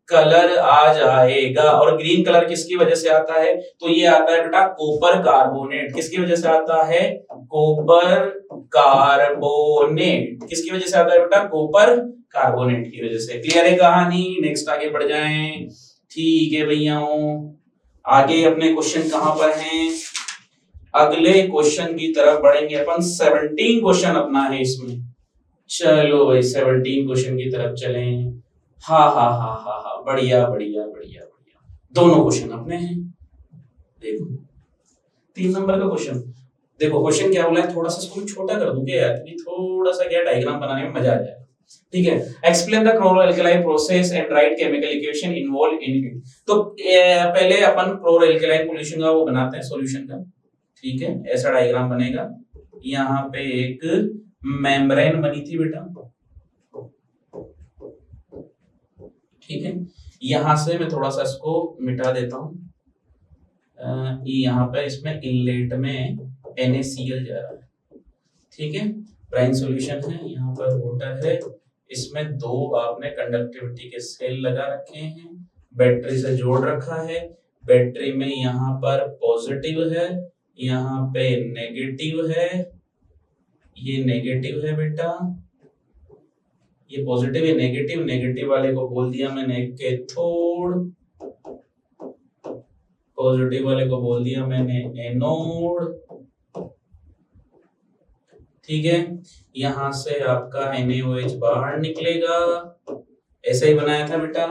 कलर आ जाएगा। और ग्रीन कलर किसकी वजह से आता है, तो ये आता है बेटा कॉपर कार्बोनेट। किसकी वजह से आता है, कॉपर कार्बोनेट। किसकी वजह से आता है बेटा, कॉपर कार्बोनेट की वजह से। क्लियर है कहानी। नेक्स्ट आगे बढ़ जाएं। ठीक है भैया, आगे अपने क्वेश्चन कहां पर हैं, अगले क्वेश्चन की तरफ बढ़ेंगे अपन। 17 क्वेश्चन अपना है इसमें। चलो भाई 17 क्वेश्चन की तरफ चलें। हाँ हाँ हाँ हाँ हाँ, बढ़िया बढ़िया बढ़िया बढ़िया, दोनों क्वेश्चन अपने हैं। देखो 3 नंबर का क्वेश्चन देखो, क्वेश्चन क्या बोला है, थोड़ा सा इसको छोटा कर दूंगा यार, थोड़ा सा क्या डायग्राम बनाने में मजा आ जाएगा। ठीक है, explain the chloro-alkali process and right chemical equation involve in it. तो पहले अपन क्लोरो-अल्कली सॉल्यूशन का वो बनाते हैं, सॉल्यूशन का। ठीक है, ऐसा डायग्राम बनेगा। यहाँ पे एक मेम्ब्रेन बनी थी बेटा, ठीक है। यहां से मैं थोड़ा सा इसको मिटा देता हूं। यहाँ पे इसमें इनलेट में NaCl जा रहा है, ठीक है। ब्राइन सॉल्यूशन है, यहाँ पर वाटर है, इसमें 2 आपने कंडक्टिविटी के सेल लगा रखे हैं, बैटरी से जोड़ रखा है। बैटरी में यहाँ पर पॉजिटिव है, यहाँ पे नेगेटिव है, ये नेगेटिव है बेटा, ये पॉजिटिव है, नेगेटिव। नेगेटिव वाले को बोल दिया मैंने कैथोड, पॉजिटिव वाले को बोल दिया मैंने एनोड, ठीक है। यहां से आपका NaOH बाहर निकलेगा, ऐसे ही बनाया था बेटा।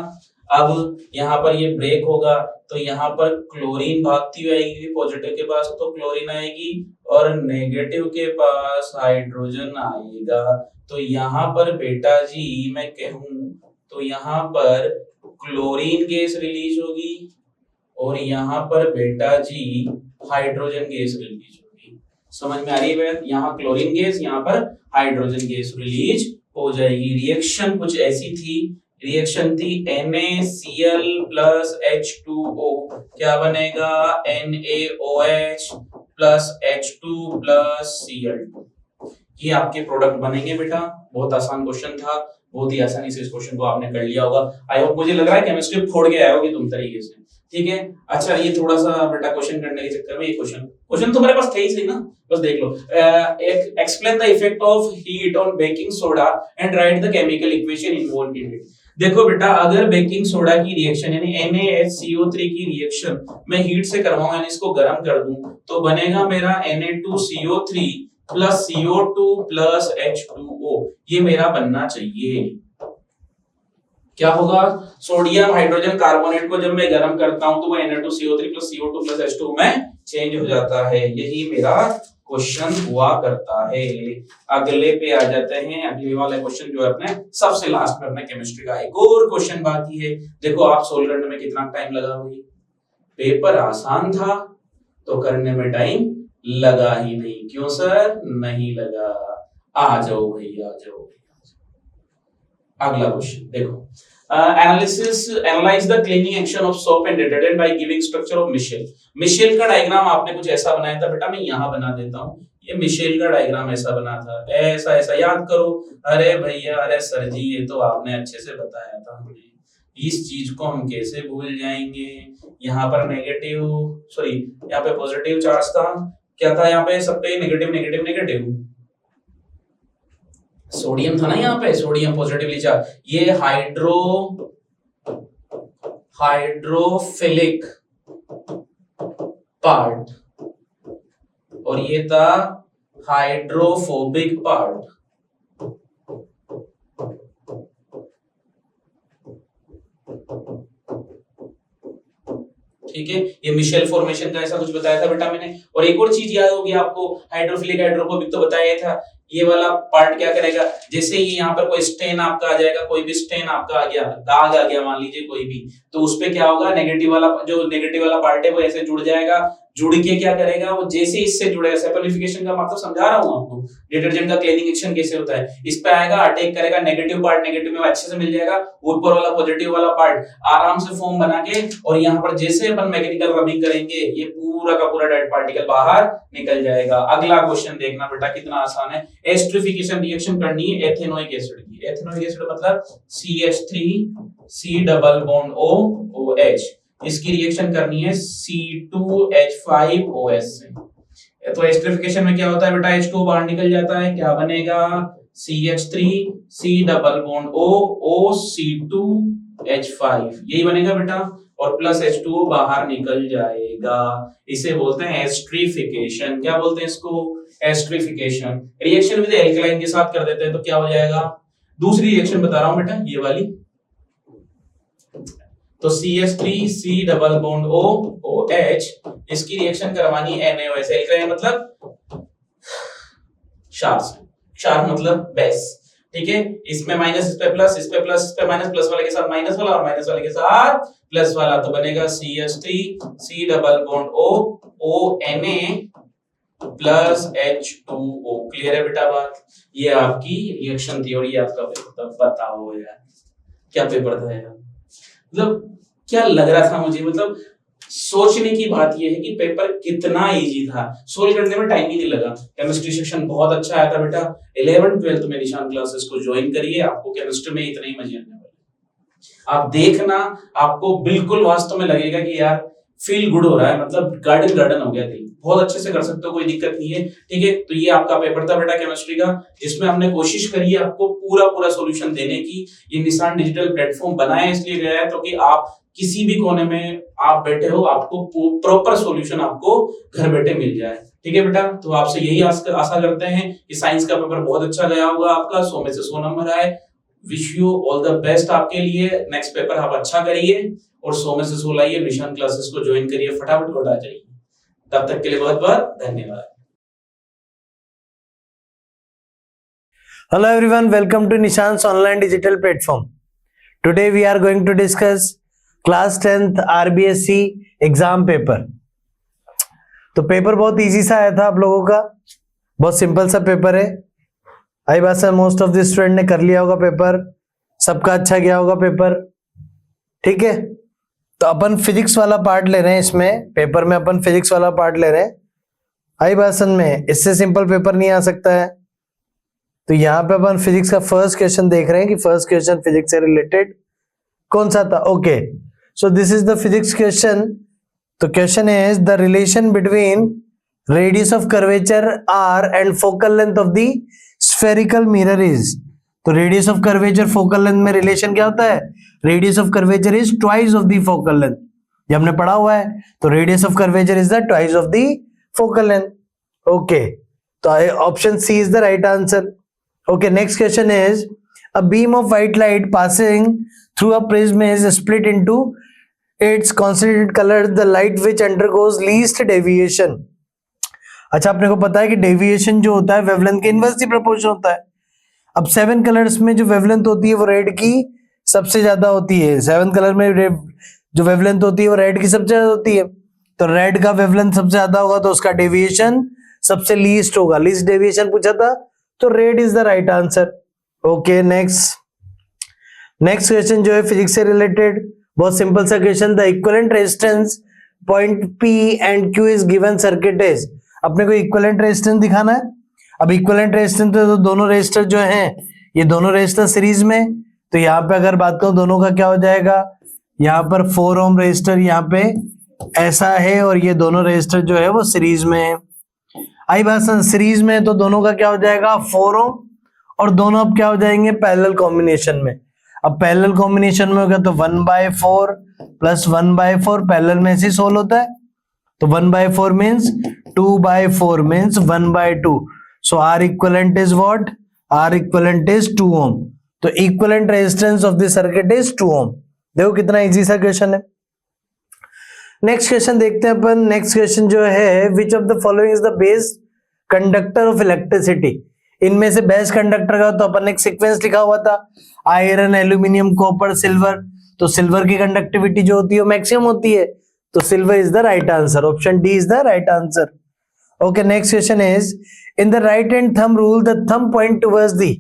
अब यहाँ पर ये ब्रेक होगा तो यहाँ पर क्लोरीन भागती हुई आएगी, पॉजिटिव के पास तो क्लोरीन आएगी और नेगेटिव के पास हाइड्रोजन आएगा। तो यहाँ पर बेटा जी मैं कहूं तो यहाँ पर क्लोरीन गैस रिलीज होगी और यहाँ पर बेटा जी हाइड्रोजन गैस रिलीज होगी। समझ में आ रही है, यहाँ क्लोरीन गैस, यहाँ पर हाइड्रोजन गैस रिलीज हो जाएगी। रिएक्शन कुछ ऐसी थी, रिएक्शन थी NaCl plus H2O, क्या बनेगा, NaOH plus H2 plus Cl2। ये आपके प्रोडक्ट बनेंगे बेटा। बहुत आसान क्वेश्चन था, बहुत ही आसानी से इस क्वेश्चन को आपने कर लिया होगा। आई होप, मुझे लग रहा है केमिस्ट्री फोड़ के आए होगे तुम तरीके से, ठीक है। अच्छा, ये थोड़ा सा बेटा क्वेश्चन करने के चक्कर में ये क्वेश्चन तुम्हारे पास थे ही सही ना, बस देख लो। Explain the effect of heat on baking soda and write the chemical equation involved in it. देखो बेटा, अगर बेकिंग सोडा की रिएक्शन यानी NaHCO3 की रिएक्शन मैं हीट से करवाऊं यानी इसको गर्म कर दूं तो बनेगा मेरा Na2CO3 plus CO2 plus H2O। ये मेरा बनना चाहिए, क्या होगा, सोडियम हाइड्रोजन कार्बोनेट को जब मैं गर्म करता हूं तो वो Na2CO3 + CO2 + H2 में चेंज हो जाता है। यही मेरा क्वेश्चन हुआ करता है। अगले पे आ जाते हैं। अगले वाला क्वेश्चन जो है अपने सबसे लास्ट में अपने केमिस्ट्री का एक और क्वेश्चन बाकी है। देखो आप सोल्व करने में कितना टाइम लगा भाई, पेपर आसान था तो करने में टाइम लगा ही नहीं। क्यों सर? नहीं लगा। आ जाओ भाई, आ जाओ। अगला क्वेश्चन देखो, analyse the cleaning action of soap and detergent by giving structure of micelle. Micelle का डायग्राम आपने कुछ ऐसा बनाया था बेटा, मैं यहां बना देता हूं। ये मिशेल का डायग्राम ऐसा बना था, ऐसा ऐसा याद करो। अरे भैया, अरे सर जी, ये तो आपने अच्छे से बताया था हमें, इस चीज को हम कैसे भूल जाएंगे। यहाँ पर नेगेटिव, सॉरी यहाँ पे पॉजिटिव चार्ज था, क्या था यहाँ पे, सब पे नेगेटिव नेगेटिव नेगेटिव, सोडियम था ना यहाँ पे, सोडियम पॉजिटिवली चार्ज। ये हाइड्रोफिलिक पार्ट और ये था हाइड्रोफोबिक पार्ट। ठीक है, ये मिशेल फॉर्मेशन का ऐसा कुछ बताया था बेटा मैंने। और एक और चीज याद होगी आपको, हाइड्रोफिलिक हाइड्रोफोबिक तो बताया था। ये वाला पार्ट क्या करेगा, जैसे ही यहाँ पर कोई स्टेन आपका आ जाएगा, कोई भी स्टेन आपका आ गया, दाग आ गया मान लीजिए कोई भी, तो उस पे क्या होगा, नेगेटिव वाला जो नेगेटिव वाला पार्ट है वो ऐसे जुड़ जाएगा। जुड़ के क्या करेगा, वो जैसे इससे जुड़ेगा, सेपलिफिकेशन का मतलब समझा रहा हूं आपको, डिटर्जेंट का क्लीनिंग एक्शन कैसे होता है। इस पे आएगा, अटैक करेगा, नेगेटिव पार्ट नेगेटिव में अच्छे से मिल जाएगा, ऊपर वाला पॉजिटिव वाला पार्ट आराम से फॉर्म बना के, और यहाँ पर जैसे अपन मैकेनिकल रबिंग करेंगे ये पूरा का पूरा डेड पार्टिकल बाहर निकल जाएगा। अगला क्वेश्चन देखना बेटा, कितना आसान है। एस्टरिफिकेशन रिएक्शन करनी है एथेनोइक एसिड की। एथेनोइक एसिड मतलब CH3C डबल बॉन्ड OH, इसकी रिएक्शन करनी है C2H5OS से। तो एस्टरिफिकेशन में क्या होता है बेटा, H2 बाहर निकल जाता है, क्या बनेगा, CH3C डबल बॉन्ड OC2H5, यही बनेगा बेटा, और प्लस H2O बाहर निकल जाएगा। इसे बोलते हैं एस्टरिफिकेशन। क्या बोलते हैं इसको, एस्टरिफिकेशन। रिएक्शन विद एल्कलाइन के साथ कर देते हैं तो क्या हो जाएगा, दूसरी रिएक्शन बता रहा हूं बेटा, ये वाली। तो CH3C डबल बॉन्ड OH, इसकी रिएक्शन करवानी NaOH। एल्कलाइन मतलब क्षार मतलब बेस। ठीक है, इसमें माइनस, इस पे प्लस, इस पे प्लस, इस पे माइनस, प्लस वाले के साथ माइनस वाला और माइनस वाले के साथ प्लस वाला, तो बनेगा CH3C double bond ONA plus H2O। Clear है बेटा बात? ये आपकी रिएक्शन थी और ये आपका पेपर। बताओ यार क्या पेपर था यार, मतलब क्या लग रहा था मुझे, मतलब सोचने की बात यह है कि पेपर कितना इजी था, सोल्व करने में टाइम ही नहीं लगा। केमिस्ट्री सेक्शन बहुत अच्छा आया था बेटा। 11th 12th में निशान क्लासेस को ज्वाइन करिए, आपको केमिस्ट्री में इतने ही मजे आने वाले। आप देखना, आपको बिल्कुल वास्तव में लगेगा कि यार फील गुड हो रहा है, मतलब गार्डन गार्डन हो गया दिल। बहुत अच्छे से कर सकते हो, कोई दिक्कत नहीं है। ठीक है, तो ये आपका पेपर था बेटा केमिस्ट्री का, जिसमें हमने कोशिश करी है आपको पूरा पूरा सॉल्यूशन देने की। ये निशान डिजिटल प्लेटफॉर्म बनाया इसलिए गया है ताकि आप किसी भी कोने में आप बैठे हो, आपको प्रॉपर सॉल्यूशन आपको घर बैठे मिल जाए। ठीक है बेटा, तो आपसे यही आशा करते हैं कि साइंस का पेपर बहुत अच्छा गया होगा आपका, 100 में से 100 नंबर आए। Wish you all the best आपके लिए। नेक्स्ट पेपर आप अच्छा करिए और 100 में से 100 लाइए। निशान क्लासेस को ज्वाइन करिए, फटाफट कोटा जाइए। तब तक के लिए बहुत बहुत धन्यवाद। Hello everyone, welcome to Nishan's online digital platform. Today we are going to discuss class 10th RBSC exam paper. तो पेपर बहुत इजी सा आया था आप लोगों का, बहुत सिंपल सा पेपर है। आई बात sir, most of the student ने कर लिया होगा पेपर, सबका अच्छा गया होगा पेपर। ठीक है, तो अपन फिजिक्स वाला पार्ट ले रहे हैं इसमें, पेपर में अपन फिजिक्स वाला पार्ट ले रहे हैं। आई भाषण में इससे सिंपल पेपर नहीं आ सकता है। तो यहाँ पे अपन फिजिक्स का फर्स्ट क्वेश्चन देख रहे हैं कि फर्स्ट क्वेश्चन फिजिक्स से रिलेटेड कौन सा था। Okay, so this is the physics question. तो question is the relation between radius of curvature r and focal length of the spherical mirror is. तो radius of curvature focal length में relation क्या होता है, radius of curvature is twice of the focal length, ये हमने पढ़ा हुआ है। तो radius of curvature is the twice of the focal length. Okay, तो option C is the right answer. Okay, next question is a beam of white light passing through a prism is split into its constituent colors, the light which undergoes least deviation. अच्छा, अपने को पता है कि deviation जो होता है wavelength के इनवर्सली प्रोपोर्शनल होता है. अब 7 कलर्स में जो वेवलेंथ होती है वो रेड की सबसे ज्यादा होती है. 7 कलर में जो वेवलेंथ होती है वो रेड की सबसे ज्यादा होती है. तो रेड का वेवलेंथ सबसे ज्यादा होगा तो उसका डेविएशन सबसे लीस्ट होगा. लीस्ट डेविएशन पूछा था तो red is the right answer. Okay, next question जो है फिजिक्स से रिलेटेड, बहुत सिंपल सा question. The equivalent resistance point P and Q is given circuit is. अपने को इक्विवेलेंट रेजिस्टेंस दिखाना है. अब इक्विवेलेंट रेजिस्टेंस तो दोनों रेजिस्टर जो हैं ये दोनों रेजिस्टर सीरीज में, तो यहाँ पे अगर बात करूं दोनों का क्या हो जाएगा, यहाँ पर 4 ओम रेजिस्टर यहाँ पे ऐसा है और ये दोनों रेजिस्टर जो है वो सीरीज में है. आई बात सीरीज में, तो दोनों का क्या हो जाएगा 4 ओम और दोनों अब क्या हो जाएंगे पैरेलल कॉम्बिनेशन में. अब पैरेलल कॉम्बिनेशन में होगा तो 1/4 प्लस 1/4 पैरेलल में से सोल्व होता है. तो 1/4 means 2/4 means 1/2. So R equivalent is what? R equivalent is 2 ohm. तो equivalent resistance of the circuit is 2 ohm. देखो कितना इजी सा क्वेश्चन है. नेक्स्ट क्वेश्चन देखते हैं अपन. नेक्स्ट क्वेश्चन जो है which of the following is the base conductor of electricity. इनमें से बेस्ट कंडक्टर का तो अपन ने एक सीक्वेंस लिखा हुआ था, आयरन, एल्यूमिनियम, कॉपर, सिल्वर. तो सिल्वर की कंडक्टिविटी जो होती है वो मैक्सिमम होती है, तो silver is the right answer. Option D is the right answer. Okay, next question is in the right hand thumb rule the thumb point towards the.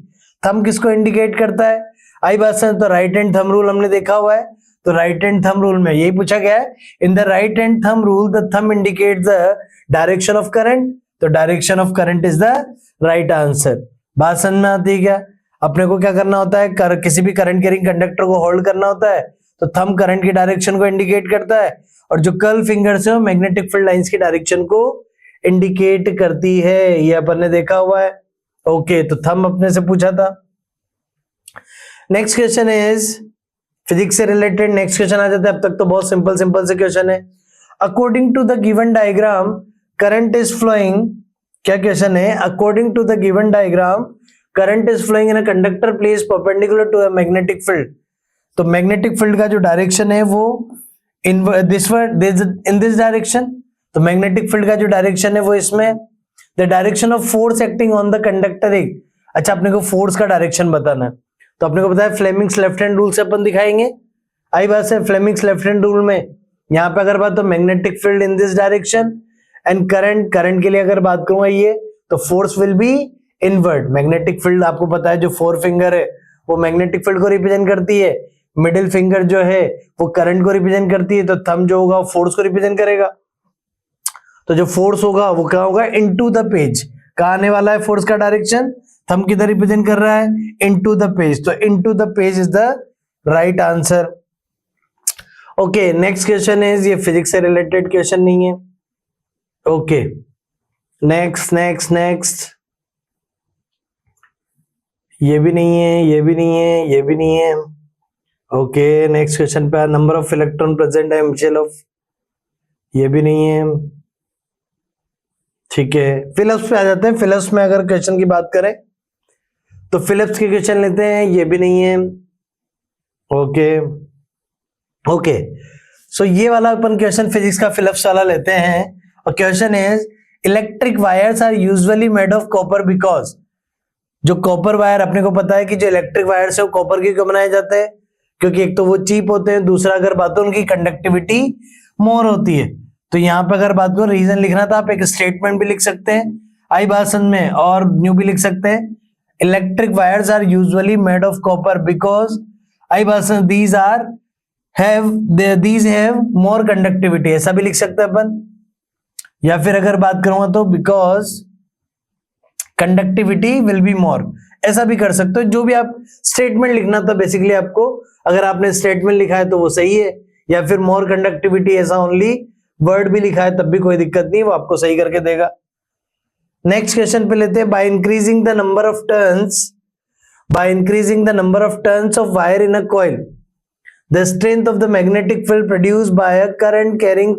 Thumb किसको इंडिकेट करता है? आई बात है, तो राइट हैंड थंब रूल हमने देखा हुआ है. तो राइट हैंड थंब रूल में यही पूछा गया है, in the right hand thumb rule the thumb indicate the direction of current. तो direction of current is the right answer. बात समझ में आती है क्या? अपने को क्या करना होता है, किसी भी करंट कैरिंग कंडक्टर को होल्ड करना होता है, तो थंब करंट की डायरेक्शन को इंडिकेट करता है और जो कर्ल फिंगर्स है वो मैग्नेटिक फील्ड लाइंस की डायरेक्शन को इंडिकेट करती है. ये अपन ने देखा हुआ है. ओके, तो थंब अपने से पूछा था. नेक्स्ट क्वेश्चन इज फिजिक्स से रिलेटेड. नेक्स्ट क्वेश्चन आ जाता है. अब तक तो बहुत सिंपल से क्वेश्चन है. According to the given diagram current is flowing. क्या क्वेश्चन है? According to the given diagram current is flowing in a conductor place perpendicular to a magnetic field. तो मैग्नेटिक फील्ड का जो डायरेक्शन है वो in this direction. तो magnetic field का जो डायरेक्शन है वो इसमें. The direction of force acting on the conductor एक. अच्छा, अपने को फोर्स का डायरेक्शन बताना है, तो अपने को पता है फ्लेमिंग्स लेफ्ट हैंड रूल से अपन दिखाएंगे. आई बात है, फ्लेमिंग्स लेफ्ट हैंड रूल में यहाँ पे अगर बात तो magnetic field in this direction and current के लिए अगर बात करूंगा ये, तो force will be inward. Magnetic field आपको पता है जो 4 फिंगर है वो मैग्नेटिक फील्ड को रिप्रेजेंट करती है, मिडिल फिंगर जो है वो करंट को रिप्रेजेंट करती है, तो थंब जो होगा वो फोर्स को रिप्रेजेंट करेगा. तो जो फोर्स होगा वो क्या होगा, इनटू द पेज. कहाँ आने वाला है फोर्स का डायरेक्शन? थंब किधर रिप्रेजेंट कर रहा है? Into the page. तो into the page is the right answer. Okay, next question is, ये फिजिक्स से रिलेटेड क्वेश्चन नहीं है. ओके, नेक्स्ट ये भी नहीं है, ये भी नहीं है, ये भी नहीं है. ओके, नेक्स्ट क्वेश्चन पे नंबर ऑफ इलेक्ट्रॉन प्रेजेंट है एमसीएल ऑफ. ये भी नहीं है. ठीक है, फिलिप्स पे आ जाते हैं. फिलिप्स में अगर क्वेश्चन की बात करें तो फिलिप्स के क्वेश्चन लेते हैं. ये भी नहीं है. ओके, सो ये वाला अपन क्वेश्चन फिजिक्स का फिलिप्स वाला लेते हैं. और question is electric wires are usually made of copper because. जो कॉपर वायर, अपने को पता है कि जो इलेक्ट्रिक वायर्स है वो कॉपर के क्यों बनाए जाते हैं? क्योंकि एक तो वो चीप होते हैं, दूसरा अगर बात हो उनकी कंडक्टिविटी मोर होती है. तो यहाँ पे अगर बात करो रीजन लिखना था, आप एक स्टेटमेंट भी लिख सकते हैं आई भाषण में और न्यू भी लिख सकते हैं. Electric wires are usually made of copper because I भाषण दीज हैव मोर कंडक्टिविटी. ऐसा भी लिख सकते हैं अपन. या फिर अगर बात करूंगा तो because conductivity will be more, ऐसा भी कर सकते हो. जो भी आप स्टेटमेंट लिखना था बेसिकली आपको, अगर आपने स्टेटमेंट लिखा है तो वो सही है, या फिर मोर कंडक्टिविटी ऐसा ओनली वर्ड भी लिखा है तब भी कोई दिक्कत नहीं, वो आपको सही करके देगा. नेक्स्ट क्वेश्चन पे लेते हैं. By increasing the number of turns of wire in a coil the strength of the magnetic field produced by a current carrying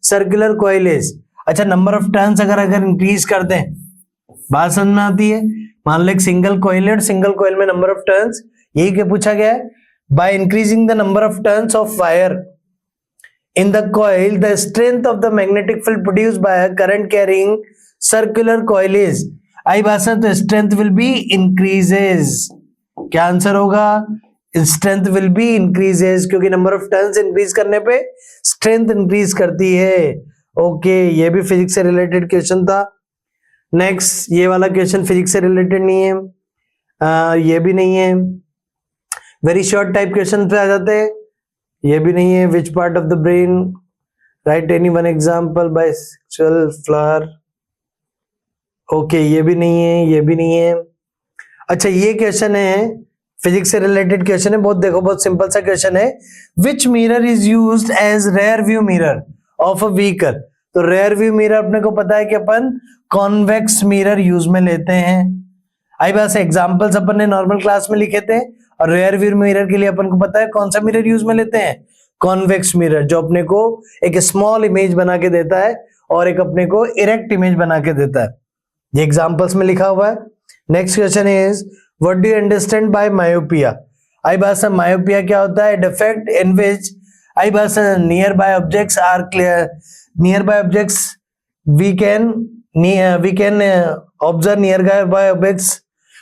circular coil is. अच्छा, नंबर ऑफ टर्न्स अगर इंक्रीज कर दें बात समझ में आती है? मान लो एक सिंगल कॉइल है और सिंगल कॉइल में नंबर ऑफ टर्न्स, यही क्या पूछा गया है? By increasing the number of turns of wire in the coil, the strength of the magnetic field produced by a current carrying circular coil is, आई भाषा तो strength will be increases. क्या answer होगा? strength will be increases, क्योंकि number of turns increase करने पे strength increase करती है. Okay, ये भी फिजिक्स से रिलेटेड क्वेश्चन था. नेक्स्ट, ये वाला क्वेश्चन फिजिक्स से रिलेटेड नहीं है, ये भी नहीं है. वेरी शॉर्ट टाइप क्वेश्चन पे आ जाते हैं. ये भी नहीं है. Which part of the brain, right any one example by sexual flower. Okay, ये भी नहीं है, ये भी नहीं है. अच्छा, ये क्वेश्चन है फिजिक्स से रिलेटेड क्वेश्चन है. बहुत देखो, बहुत सिंपल सा क्वेश्चन है. Which mirror is used as rear view mirror of a vehicle. तो रेयर व्यू मिरर अपने को पता है कि अपन कॉन्वेक्स मिरर यूज में लेते हैं. आई बस एग्जांपल्स अपन ने नॉर्मल क्लास में लिखे थे, और रेयर व्यू मिरर के लिए अपन को पता है कौन सा मिरर यूज में लेते हैं? कॉन्वेक्स मिरर, जो अपने को एक स्मॉल इमेज बना के देता है और एक अपने को इरेक्ट इमेज बना के देता है. ये एग्जांपल्स में लिखा हुआ है. Next question is, what do you understand by myopia. आई बात मायोपिया क्या होता है? डिफेक्ट इन विच आई बात near by objects are clear, near by objects we can observe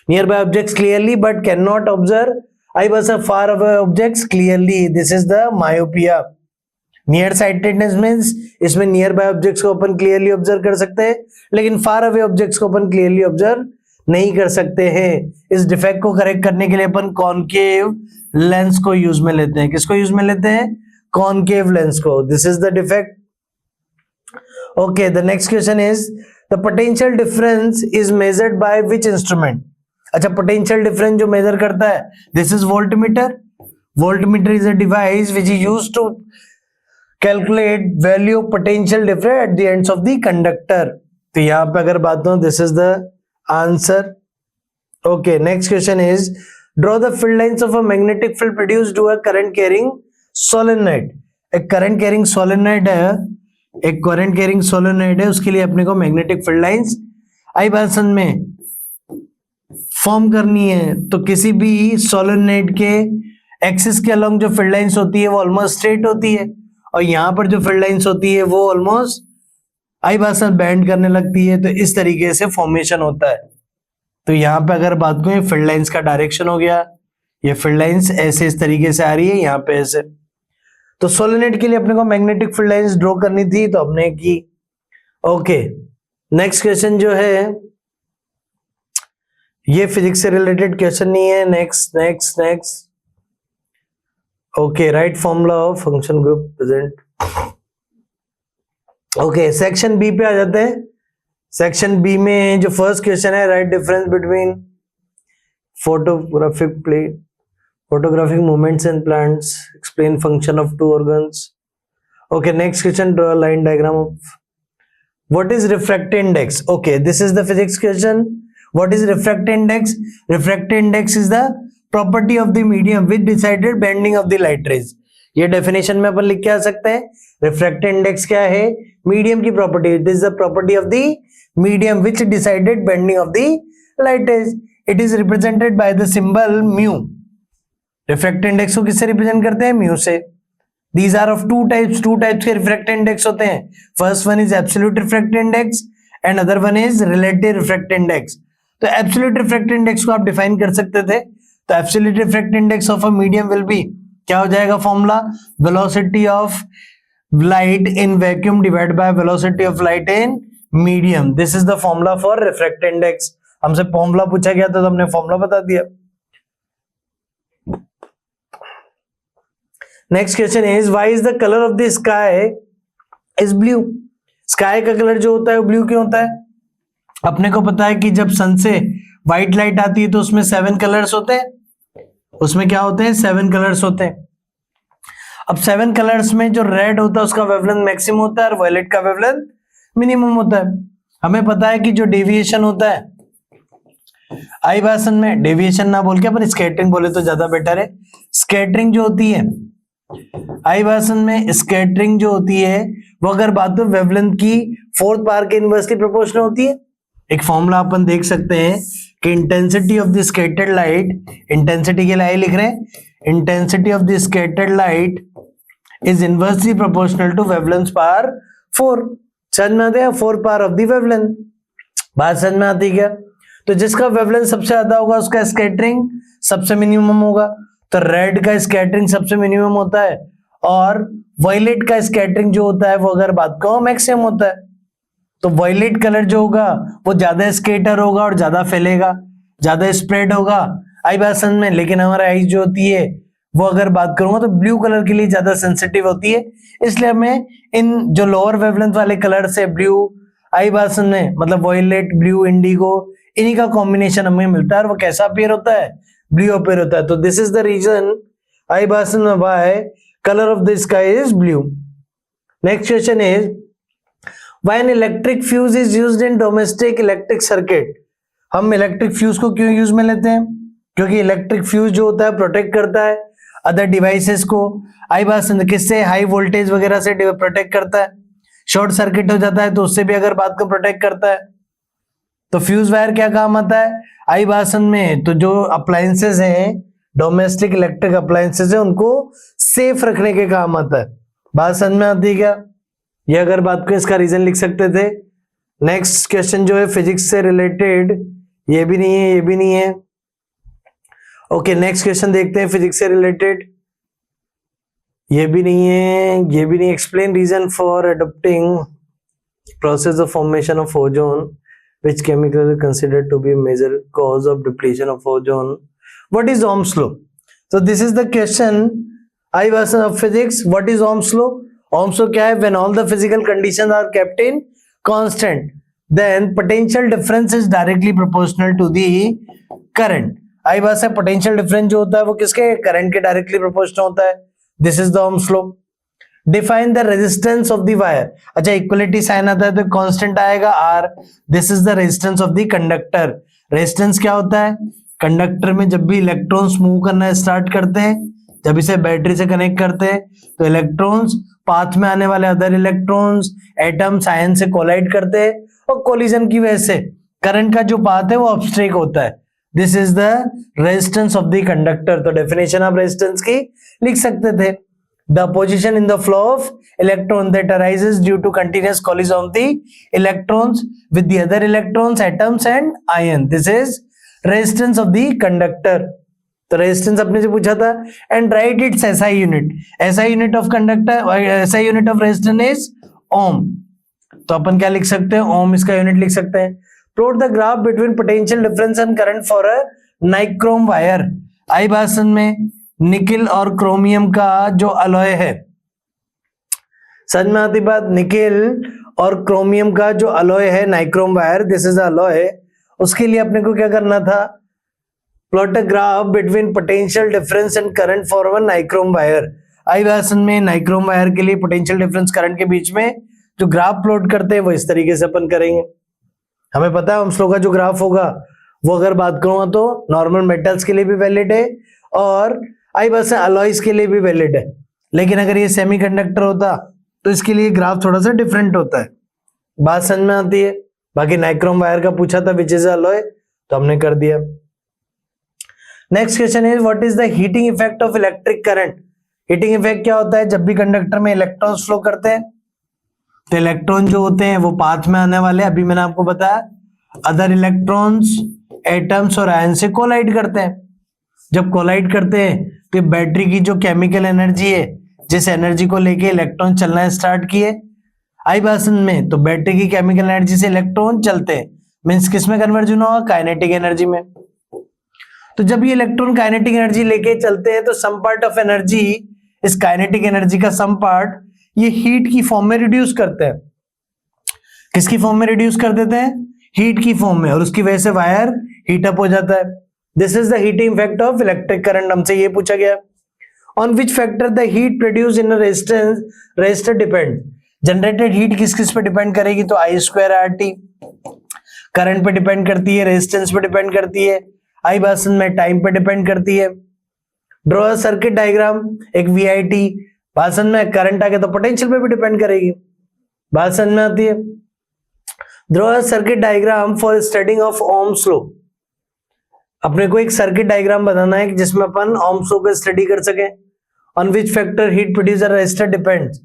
near by objects clearly but cannot observe I was a far away objects clearly. This is the myopia. Near sightedness means इसमें near by objects को अपन clearly observe कर सकते हैं, लेकिन far away objects को अपन clearly observe नहीं कर सकते हैं. इस डिफेक्ट को करेक्ट करने के लिए अपन कॉनकेव लेंस को यूज में लेते हैं. किसको यूज में लेते हैं? कॉनकेव लेंस को. This is the defect. Okay, the next question is, the potential difference is measured by which instrument. अच्छा, पोटेंशियल डिफरेंस जो मेजर करता है, this is voltmeter. Voltmeter is a device which is used to calculate value of potential difference at the ends of the conductor. तो यहां पे अगर बात हो, this is the answer. Okay, next question is, draw the field lines of a magnetic field produced to a current carrying solenoid. एक current carrying solenoid है, एक current carrying solenoid है, उसके लिए अपने को मैग्नेटिक फील्ड लाइंस आई भाषण में फॉर्म करनी है. तो किसी भी सोलेनोइड के एक्सिस के अलोंग जो फील्ड लाइंस होती है वो ऑलमोस्ट स्ट्रेट होती है, और यहाँ पर जो फील्ड लाइंस होती है वो ऑलमोस्ट आई भाषण बैंड करने लगती है. तो इस तरीके से फॉर्मेशन होता है. तो यहाँ पे अगर बात करें, फील्ड लाइंस का डायरेक्शन हो गया, ये फील्ड लाइंस ऐसे इस तरीके से आ रही है, यहाँ पे ऐसे. तो सोलेनोइड के लिए अपने को मैग्नेटिक फील्ड लाइंस ड्रॉ करनी थी, तो हमने की. ओके, नेक्स्ट क्वेश्चन जो है, ये फिजिक्स से रिलेटेड क्वेश्चन नहीं है. Next next next. Okay, write formula of function group present. Okay, section B पे आ जाते हैं. सेक्शन बी में जो फर्स्ट क्वेश्चन है, write difference between photographic movements in plants, explain function of two organs. Okay, next question, draw a line diagram of what is refractive index. Okay, this is the physics question. What is refractive index? Refractive index is the property of the medium which decided bending of the light rays. ये definition में अपन लिख के आ सकते हैं. Refractive index क्या है? Medium की property. This is the property of the medium which decided bending of the light rays. It is represented by the symbol mu. Refractive index को किससे रिप्रेजेंट करते हैं? म्यू से. These are of two types के refractive index होते हैं. First one is absolute refractive index and other one is relative refractive index. तो absolute refractive index को आप डिफाइन कर सकते थे. तो absolute refractive index of a medium will be, क्या हो जाएगा formula? Velocity of light in vacuum divide by velocity of light in medium. This is the formula for refractive index. हमसे फॉर्मूला पूछा गया था तो हमने फॉर्मूला बता दिया. Next question is, why is the colour of the sky is blue. Sky का colour जो होता है वो ब्लू क्यों होता है? अपने को पता है कि जब सन से व्हाइट लाइट आती है तो उसमें 7 कलर्स होते हैं. उसमें क्या होते हैं? 7 कलर्स होते हैं. अब 7 कलर्स में जो रेड होता है उसका वेवलेंथ मैक्सिमम होता है और वायलेट का वेवलेंथ मिनिमम होता है. हमें पता है कि जो डेविएशन होता है आई भाषण में, डेविएशन ना बोल के अपन स्कैटरिंग बोले तो ज्यादा बेटर है. स्कैटरिंग जो होती है आई भाषण में, स्कैटरिंग जो होती है वो अगर बात हो वेवलेंथ की 4th पावर के इनवर्सली प्रोपोर्शनल होती है. एक फॉर्मूला अपन देख सकते हैं कि intensity of the scattered light, intensity के लिए आई लिख रहे हैं, intensity of the scattered light is inversely proportional to wavelength power 4। समझ में आते हैं? 4 पावर ऑफ द वेवलेंथ। बात समझ में आती है क्या? तो जिसका वेवलेंथ सबसे ज्यादा होगा उसका स्कैटरिंग सबसे मिनिमम होगा। तो रेड का स्कैटरिंग सबसे मिनिमम होता है और वायलेट का स्कैटरिंग जो होता है वो अगर बात करो मैक्सिमम होता है। तो वायलेट कलर जो होगा वो ज्यादा स्कैटर होगा और ज्यादा फैलेगा, ज्यादा स्प्रेड होगा। आई बात समझ में? लेकिन हमारा आईज जो होती है वो अगर बात करूंगा तो ब्लू कलर के लिए ज्यादा सेंसिटिव होती है, इसलिए हमें इन जो लोअर वेवलेंथ वाले कलर से ब्लू, आई बात समझ में, मतलब वायलेट, ब्लू, इंडिगो, इन्हीं का कॉम्बिनेशन हमें मिलता है और वो कैसा अपीयर होता है? ब्लू अपीयर होता है। तो दिस इज द रीजन, आई बात समझ में, why colour of the sky is blue. Next question is why an electric fuse is used in domestic electric circuit. हम इलेक्ट्रिक फ्यूज को क्यों यूज में लेते हैं? क्योंकि इलेक्ट्रिक फ्यूज जो होता है प्रोटेक्ट करता है अदर डिवाइसेस को। आई बात समझ, किससे? हाई वोल्टेज वगैरह से प्रोटेक्ट करता है। शॉर्ट सर्किट हो जाता है तो उससे भी अगर बात को प्रोटेक्ट करता है। तो फ्यूज वायर क्या काम आता है? आई बात समझ में, तो जो अप्लायंसेस हैं, डोमेस्टिक इलेक्ट्रिक अप्लायंसेस है, उनको सेफ रखने के काम आता है। बात समझ में आती है क्या? ये अगर बात को इसका रीजन लिख सकते थे। नेक्स्ट क्वेश्चन जो है फिजिक्स से रिलेटेड, ये भी नहीं है, ये भी नहीं है। ओके, नेक्स्ट क्वेश्चन देखते हैं फिजिक्स से रिलेटेड। ये भी नहीं है, ये भी नहीं। Explain reason for adopting process of formation of ozone which chemical is considered to be a major cause of depletion of ozone. What is Ohm's law? So this is the question. I was of physics. What is Ohm's law? Ohm's law क्या है? When all the physical conditions are kept in constant, then potential difference is directly proportional to the current. I was है potential difference जो होता है वो किसके? current के directly proportional होता है। This is the Ohm's law. Define the resistance of the wire. अच्छा, इक्वलिटी साइन आता है तो कांस्टेंट आएगा R. This is the resistance of the conductor. Resistance क्या होता है? कंडक्टर में जब भी इलेक्ट्रॉन्स मूव करना स्टार्ट करते हैं, जब इसे बैटरी से कनेक्ट करते हैं तो इलेक्ट्रॉन्स पाथ में आने वाले अदर इलेक्ट्रॉन्स एटम्स आयन से कोलाइड करते हैं और कोलिजन की वजह से करंट का जो पाथ है वो ऑब्स्ट्रेक होता है। This is the resistance of the conductor. तो डेफिनेशन ऑफ रेजिस्टेंस की लिख सकते थे, the position in the flow of electron that arises due to continuous collision of the electrons with the other electrons, atoms and ion. This is resistance of the conductor. तो resistance अपने से पूछा था and write its SI unit. SI unit of conductor, SI unit of resistance is ohm. तो अपन क्या लिख सकते हैं? ओम इसका यूनिट लिख सकते हैं। Plot the graph between potential difference and current for a nichrome wire. आई भाषण में निकिल और क्रोमियम का जो अलॉय है, समझ में आती बात? निकिल और क्रोमियम का जो अलॉय है nichrome wire, this is alloy. उसके लिए अपने को क्या करना था? Plot a graph between potential difference and current for one nichrome wire. आई भाषण में नाइक्रोम वायर के लिए पोटेंशियल डिफरेंस करंट के बीच में जो ग्राफ प्लॉट करते हैं वो इस तरीके से अपन करेंगे। हमें पता है ओम्स लॉ का जो ग्राफ होगा वो अगर बात करूंगा तो नॉर्मल मेटल्स के लिए भी वैलिड है और आई बस अलॉयज के लिए भी वैलिड है। लेकिन अगर ये सेमीकंडक्टर होता तो इसके लिए ग्राफ थोड़ा सा डिफरेंट होता है। बात समझ में आती है? बाकी नाइक्रोम वायर का पूछा था विच इज अलॉय, तो हमने कर दिया। Next question is what is the heating effect of electric current. Heating effect क्या होता है? जब भी कंडक्टर में इलेक्ट्रॉन्स फ्लो करते हैं तो इलेक्ट्रॉन जो होते हैं वो पाथ में आने वाले, अभी मैंने आपको बताया, अदर इलेक्ट्रॉन्स एटम्स और आयन से कोलाइड करते हैं। जब कोलाइड करते हैं तो बैटरी की जो केमिकल एनर्जी है, जिस एनर्जी को लेके इलेक्ट्रॉन चलना स्टार्ट किए आई भाषण में, तो बैटरी की केमिकल एनर्जी से इलेक्ट्रॉन चलते हैं, मीन्स किस में कन्वर्जन होगा? काइनेटिक एनर्जी में। तो जब ये इलेक्ट्रॉन काइनेटिक एनर्जी लेके चलते हैं तो सम पार्ट ऑफ एनर्जी, इस काइनेटिक एनर्जी का सम पार्ट ये हीट की फॉर्म में रिड्यूस करते हैं। किसकी फॉर्म में रिड्यूस कर देते हैं? हीट की फॉर्म में, और उसकी वजह से वायर हीट अप हो जाता है। This is the heating effect of electric current. हमसे ये पूछा गया on which factor the heat produce in resistor depend. Generated heat किस किस पे डिपेंड करेगी? तो I square R T. Current पे डिपेंड करती है, रेजिस्टेंस पे डिपेंड करती है, आई भाषण में टाइम पे डिपेंड करती है। ड्रॉ अ सर्किट डायग्राम, एक वीआईटी। भाषण में करंट आगे तो पोटेंशियल पे भी डिपेंड करेगी। भाषण में आती है draw a circuit diagram for studying of Ohm's law. अपने को एक सर्किट डायग्राम बनाना है जिसमें अपन ओम्स लॉ को स्टडी कर सके। On which factor heat producer resistor depends.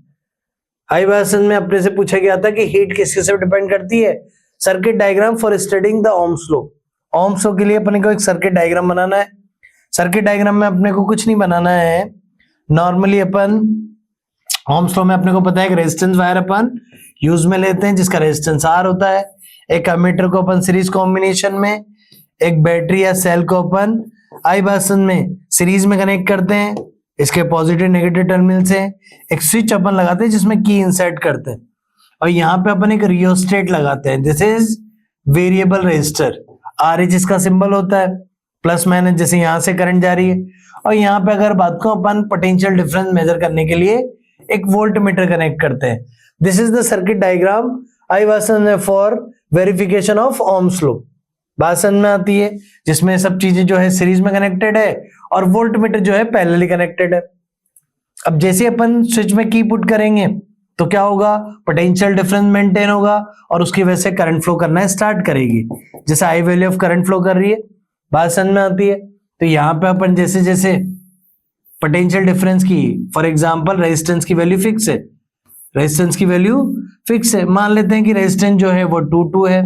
हाई भाषण में अपने से पूछा गया था कि हीट किसके से डिपेंड करती है। Circuit diagram for studying the Ohm's law. Ohm's law के लिए अपने को एक सर्किट डायग्राम बनाना है। सर्किट डायग्राम में अपने को कुछ नहीं बनाना है। नॉर्मली अपन ओम्स लॉ में अपने को पता है एक रेजिस्टेंस वायर अपन यूज में लेते हैं जिसका रेजिस्टेंस आर होता है। एक एमीटर को अपन सीरीज कॉम्बिनेशन में, एक बैटरी या सेल को अपन आई भाषण में सीरीज में कनेक्ट करते हैं। इसके पॉजिटिव नेगेटिव टर्मिनल से एक स्विच अपन लगाते हैं जिसमें की इंसर्ट करते हैं और यहाँ पे अपन एक रियोस्टेट लगाते हैं। This is variable resistor. R H इसका सिंबल होता है, प्लस माइनस, जैसे यहाँ से करंट जा रही है। और यहाँ पे अगर बात को अपन पोटेंशियल डिफरेंस मेजर करने के लिए एक वोल्ट मीटर कनेक्ट करते हैं। This is the circuit diagram I भाषण में for verification of Ohm's law. भाषण में आती है जिसमें सब चीजें जो है सीरीज में कनेक्टेड है और वोल्ट मीटर जो है पैरेलली कनेक्टेड है। अब जैसे अपन स्विच में की पुट करेंगे तो क्या होगा, पोटेंशियल डिफरेंस मेंटेन होगा और उसकी वजह से करंट फ्लो करना स्टार्ट करेगी। जैसे I value of current flow कर रही है, भाषण में आती है। तो यहाँ पे अपन जैसे जैसे पोटेंशियल डिफरेंस की, फॉर एग्जांपल रेजिस्टेंस की वैल्यू फिक्स है, रेजिस्टेंस की वैल्यू फिक्स है, मान लेते हैं कि रेजिस्टेंस जो है वो 2 है।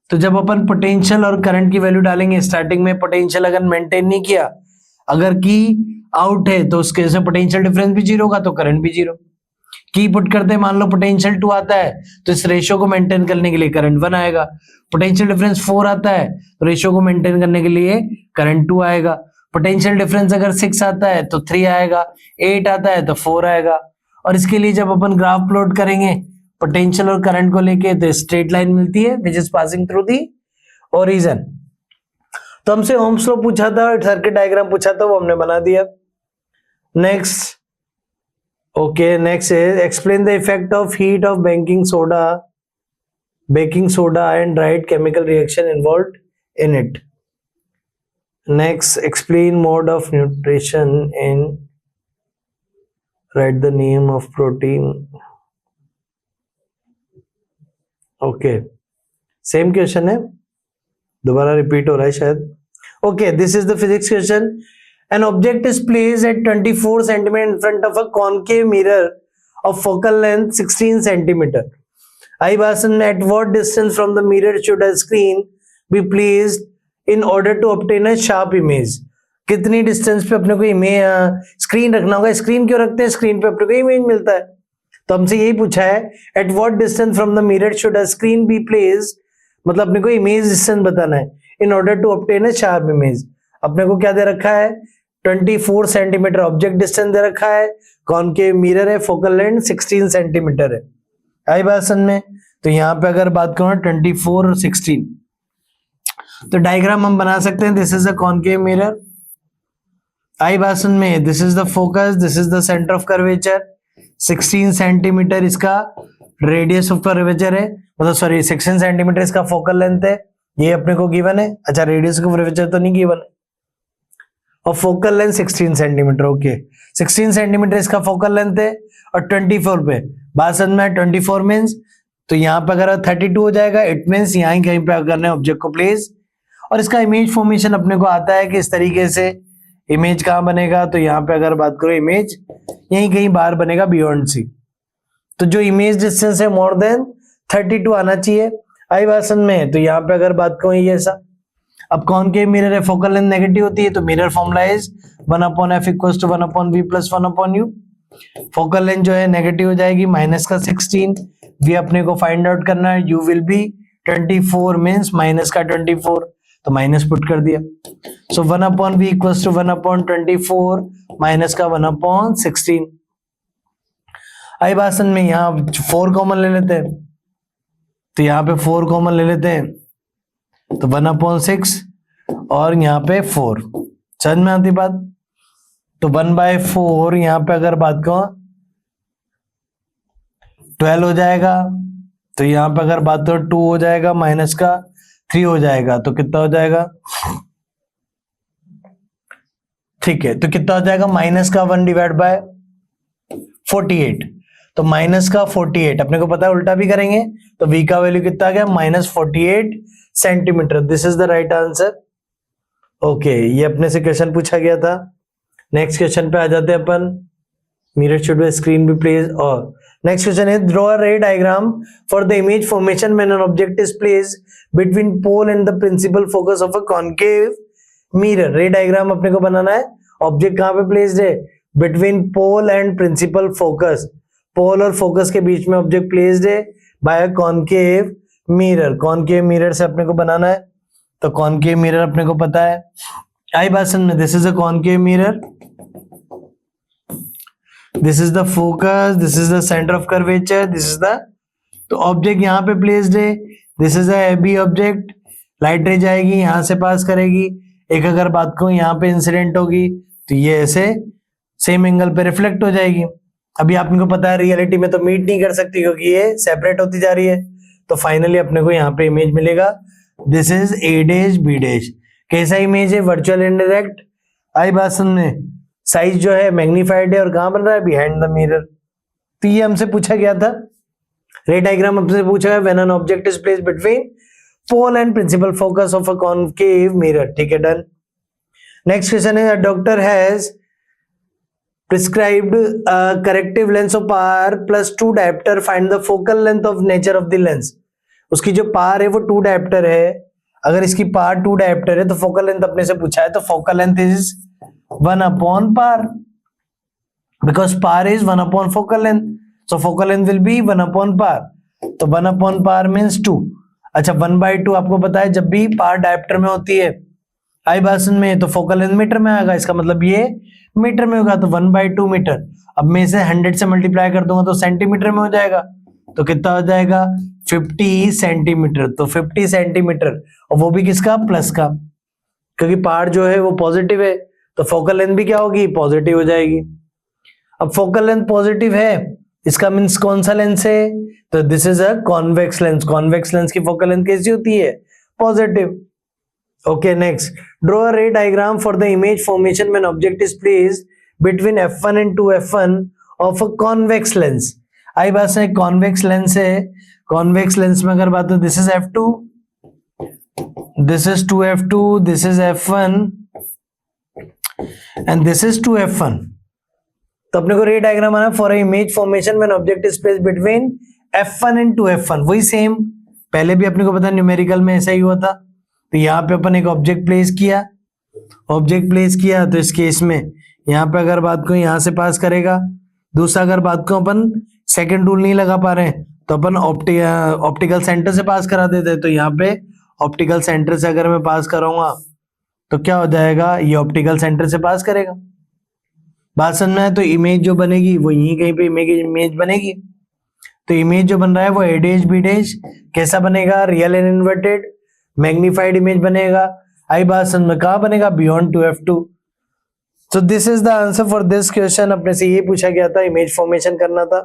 तो जब अपन पोटेंशियल और करंट की वैल्यू डालेंगे, स्टार्टिंग में पोटेंशियल अगर मेंटेन नहीं किया, अगर की आउट है तो उसके से पोटेंशियल डिफरेंस भी 0 होगा तो करंट भी 0। की पुट करते हैं, मान लो पोटेंशियल 2 आता है तो इस रेशियो को मेंटेन करने के लिए करंट 1 आएगा। पोटेंशियल डिफरेंस 4 आता है तो रेशियो को मेंटेन करने के लिए करंट 2 आएगा। पोटेंशियल डिफरेंस अगर 6 आता है तो 3 आएगा, 8 आता है तो 4 आएगा। और इसके लिए जब अपन ग्राफ प्लॉट करेंगे पोटेंशियल और करंट को लेके तो स्ट्रेट लाइन मिलती है which is passing through the origin. तो हमसे ओम्स लॉ पूछा था, सर्किट डायग्राम पूछा था, वो हमने बना दिया। Next next is explain the effect of heat of baking soda and right chemical reaction involved in it. Next explain mode of nutrition in right the name of protein. Okay, same question है, दोबारा repeat हो रहा है शायद। Okay, this is the physics question. An object is placed at 24 cm in front of a concave mirror of focal length 16 cm. I भाषण में at what distance from the mirror should a screen be placed in order to obtain a sharp image? कितनी distance पे अपने को image screen रखना होगा। Screen क्यों रखते हैं, स्क्रीन पे अपने को इमेज मिलता है। तो हमसे यही पूछा है at what distance from the mirror should a screen be placed, मतलब अपने को इमेज डिस्टेंस बताना है in order to obtain a sharp image। अपने को क्या दे रखा है, 24 सेंटीमीटर ऑब्जेक्ट डिस्टेंस दे रखा है, कॉनकेव मिरर है, फोकल लेंथ 16 सेंटीमीटर है आई भाषण में। तो यहाँ पे अगर बात करूँ 24 और 16, तो डायग्राम हम बना सकते हैं। This is the concave mirror I भाषण में, this is the focus, this is the centre of curvature. 16 centimetre इसका रेडियस ऑफ कर्वेचर है, मतलब सॉरी 16 सेंटीमीटर इसका फोकल लेंथ है, ये अपने को गिवन है। अच्छा, रेडियस ऑफ कर्वेचर तो नहीं गिवन है, और focal length 16 centimetre. Okay, 16 centimetre इसका फोकल लेंथ है और 24 पे भाषण में 24 मीन्स, तो यहाँ पे अगर 32 हो जाएगा, इट मीन्स यहाँ ही कहीं पे करना है ऑब्जेक्ट को प्लेस। और इसका इमेज फॉर्मेशन अपने को आता है कि इस तरीके से इमेज कहाँ बनेगा, तो यहाँ पे अगर बात करो इमेज यहीं कहीं बाहर बनेगा बियॉन्ड सी। तो जो इमेज डिस्टेंस है मोर देन 32 आना चाहिए आई भाषण में। तो यहाँ पे अगर बात करूँ ये ऐसा, अब कॉनकेव मिरर है, फोकल लेंथ नेगेटिव होती है, तो mirror formula is 1/f equals to 1/v plus 1/u। Focal length जो है नेगेटिव हो जाएगी, माइनस का 16, वी अपने को फाइंड आउट करना है, u will be 24 means minus का 24, तो माइनस पुट कर दिया। सो 1/v इक्वल्स टू 1/24 माइनस का 1/16 आई भाषण में। यहाँ 4 कॉमन ले लेते हैं, तो यहाँ पे 4 कॉमन ले लेते हैं, तो 1/6 और यहाँ पे 4, समझ में आती बात। तो 1/4 यहाँ पे अगर बात करो 12 हो जाएगा, तो यहाँ पे अगर बात करो 2 हो जाएगा, माइनस का 3 हो जाएगा, तो कितना हो जाएगा, ठीक है, तो कितना हो जाएगा, माइनस का 1/48। तो माइनस का 48, अपने को पता है उल्टा भी करेंगे तो v का वैल्यू कितना आ गया -48 centimetre. This is the right answer. Okay, ये अपने से क्वेश्चन पूछा गया था। नेक्स्ट क्वेश्चन पे आ जाते हैं अपन। Mirror should be screen be place. और नेक्स्ट क्वेश्चन है draw a ray diagram for the image formation when an object is placed between pole and the principal focus of a concave mirror. Ray diagram अपने को बनाना है, object कहां पे placed है, between pole and principal focus. Pole और focus के बीच में ऑब्जेक्ट प्लेस्ड है by a concave mirror. Concave mirror से अपने को बनाना है, तो कॉन्केव मिरर अपने को पता है। आई बात समझ में, this is a concave mirror, this is the focus, this is the centre of curvature, this is the, तो ऑब्जेक्ट यहाँ पे प्लेस्ड है, this is A B object, light ray जाएगी यहां से पास करेगी, एक अगर बात कहूं यहाँ पे इंसिडेंट होगी तो ये ऐसे सेम एंगल पे रिफ्लेक्ट हो जाएगी। अभी आपको पता है रियलिटी में तो मीट नहीं कर सकती क्योंकि ये सेपरेट होती जा रही है। तो फाइनली अपने को यहाँ पे इमेज मिलेगा, this is A dash B dash. कैसा इमेज है, वर्चुअल इनडायरेक्ट। आई बात सुनने, साइज जो है मैग्नीफाइड है और कहां बन रहा है, बिहाइंड द मिरर। तो ये हमसे पूछा गया था, रे डायग्राम हमसे पूछा है when an object is placed between pole and principal focus of a concave mirror. ठीक है, डन। नेक्स्ट क्वेश्चन है, doctor has prescribed a corrective lens of power plus 2 diopter, find the focal length of nature of the lens। उसकी जो power है वो 2 dioptre है, अगर इसकी पावर 2 डायप्टर है तो फोकल लेंथ अपने से पूछा है, तो focal length is 1 upon power, because power is 1 upon focal length, so focal length will be 1 upon power. तो 1 अपॉन पावर मीन्स 2। अच्छा, 1/2 आपको पता है जब भी पावर डायप्टर में होती है, आई बासन में, तो फोकल लेंथ मीटर में आएगा, इसका मतलब ये मीटर में होगा, तो 1/2 मीटर। अब मैं इसे 100 से मल्टीप्लाई कर दूंगा तो सेंटीमीटर में हो जाएगा, तो कितना हो जाएगा 50 सेंटीमीटर। तो 50 सेंटीमीटर, और वो भी किसका, प्लस का, क्योंकि पार्ट जो है वो पॉजिटिव है, तो फोकल लेंथ भी क्या होगी, पॉजिटिव हो जाएगी। अब फोकल लेंथ पॉजिटिव है, इसका मीन्स कौन सा लेंस है, तो this is a convex lens. Convex lens की फोकल लेंथ कैसी होती है, positive. Okay, next, draw a ray diagram for the image formation when object is placed between f1 and 2f1 of a convex lens। आई बात से convex lens है, convex lens में अगर बात हो, this is f2, this is 2f2, this is f1 and this is 2f1। तो अपने को रे डायग्राम आना for image formation when object is placed between f1 and 2f1। वही सेम, पहले भी अपने को पता न्यूमेरिकल में ऐसा ही हुआ था। तो यहाँ पे अपन एक ऑब्जेक्ट प्लेस किया, तो इस केस में यहाँ पे अगर बात को यहाँ से पास करेगा, दूसरा अगर बात को अपन सेकंड रूल नहीं लगा पा रहे हैं तो अपन ऑप्टिकल सेंटर से पास करा देते हैं। तो यहाँ पे ऑप्टिकल सेंटर से अगर मैं पास कराऊंगा तो क्या हो जाएगा, ये ऑप्टिकल सेंटर से पास करेगा। बात समझ में है, तो इमेज जो बनेगी वो यहीं कहीं पे इमेज बनेगी। तो इमेज जो बन रहा है वो ए डैश बी डैश कैसा बनेगा, real and inverted magnified image बनेगा। आई बात समझ में, कहां बनेगा, beyond 2f2। So this is the answer for this question. अपने से ये पूछा गया था, इमेज फॉर्मेशन करना था।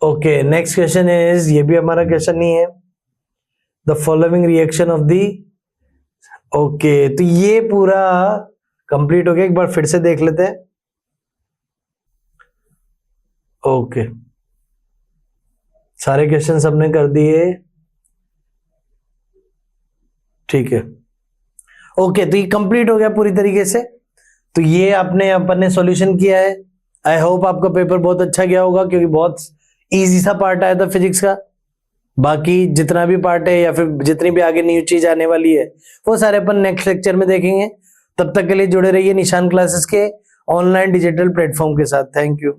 ओके, नेक्स्ट क्वेश्चन इज, ये भी हमारा क्वेश्चन नहीं है, the following reaction of the. Okay, तो ये पूरा कंप्लीट हो गया, एक बार फिर से देख लेते हैं। ओके, सारे क्वेश्चन सबने कर दिए, ठीक है। ओके, तो ये कंप्लीट हो गया पूरी तरीके से। तो ये आपने अपन ने सॉल्यूशन किया है। आई होप आपका पेपर बहुत अच्छा गया होगा, क्योंकि बहुत इजी सा पार्ट आया था फिजिक्स का। बाकी जितना भी पार्ट है या फिर जितनी भी आगे न्यू चीज आने वाली है वो सारे अपन नेक्स्ट लेक्चर में देखेंगे। तब तक के लिए जुड़े रहिए निशान क्लासेस के ऑनलाइन डिजिटल प्लेटफॉर्म के साथ। Thank you.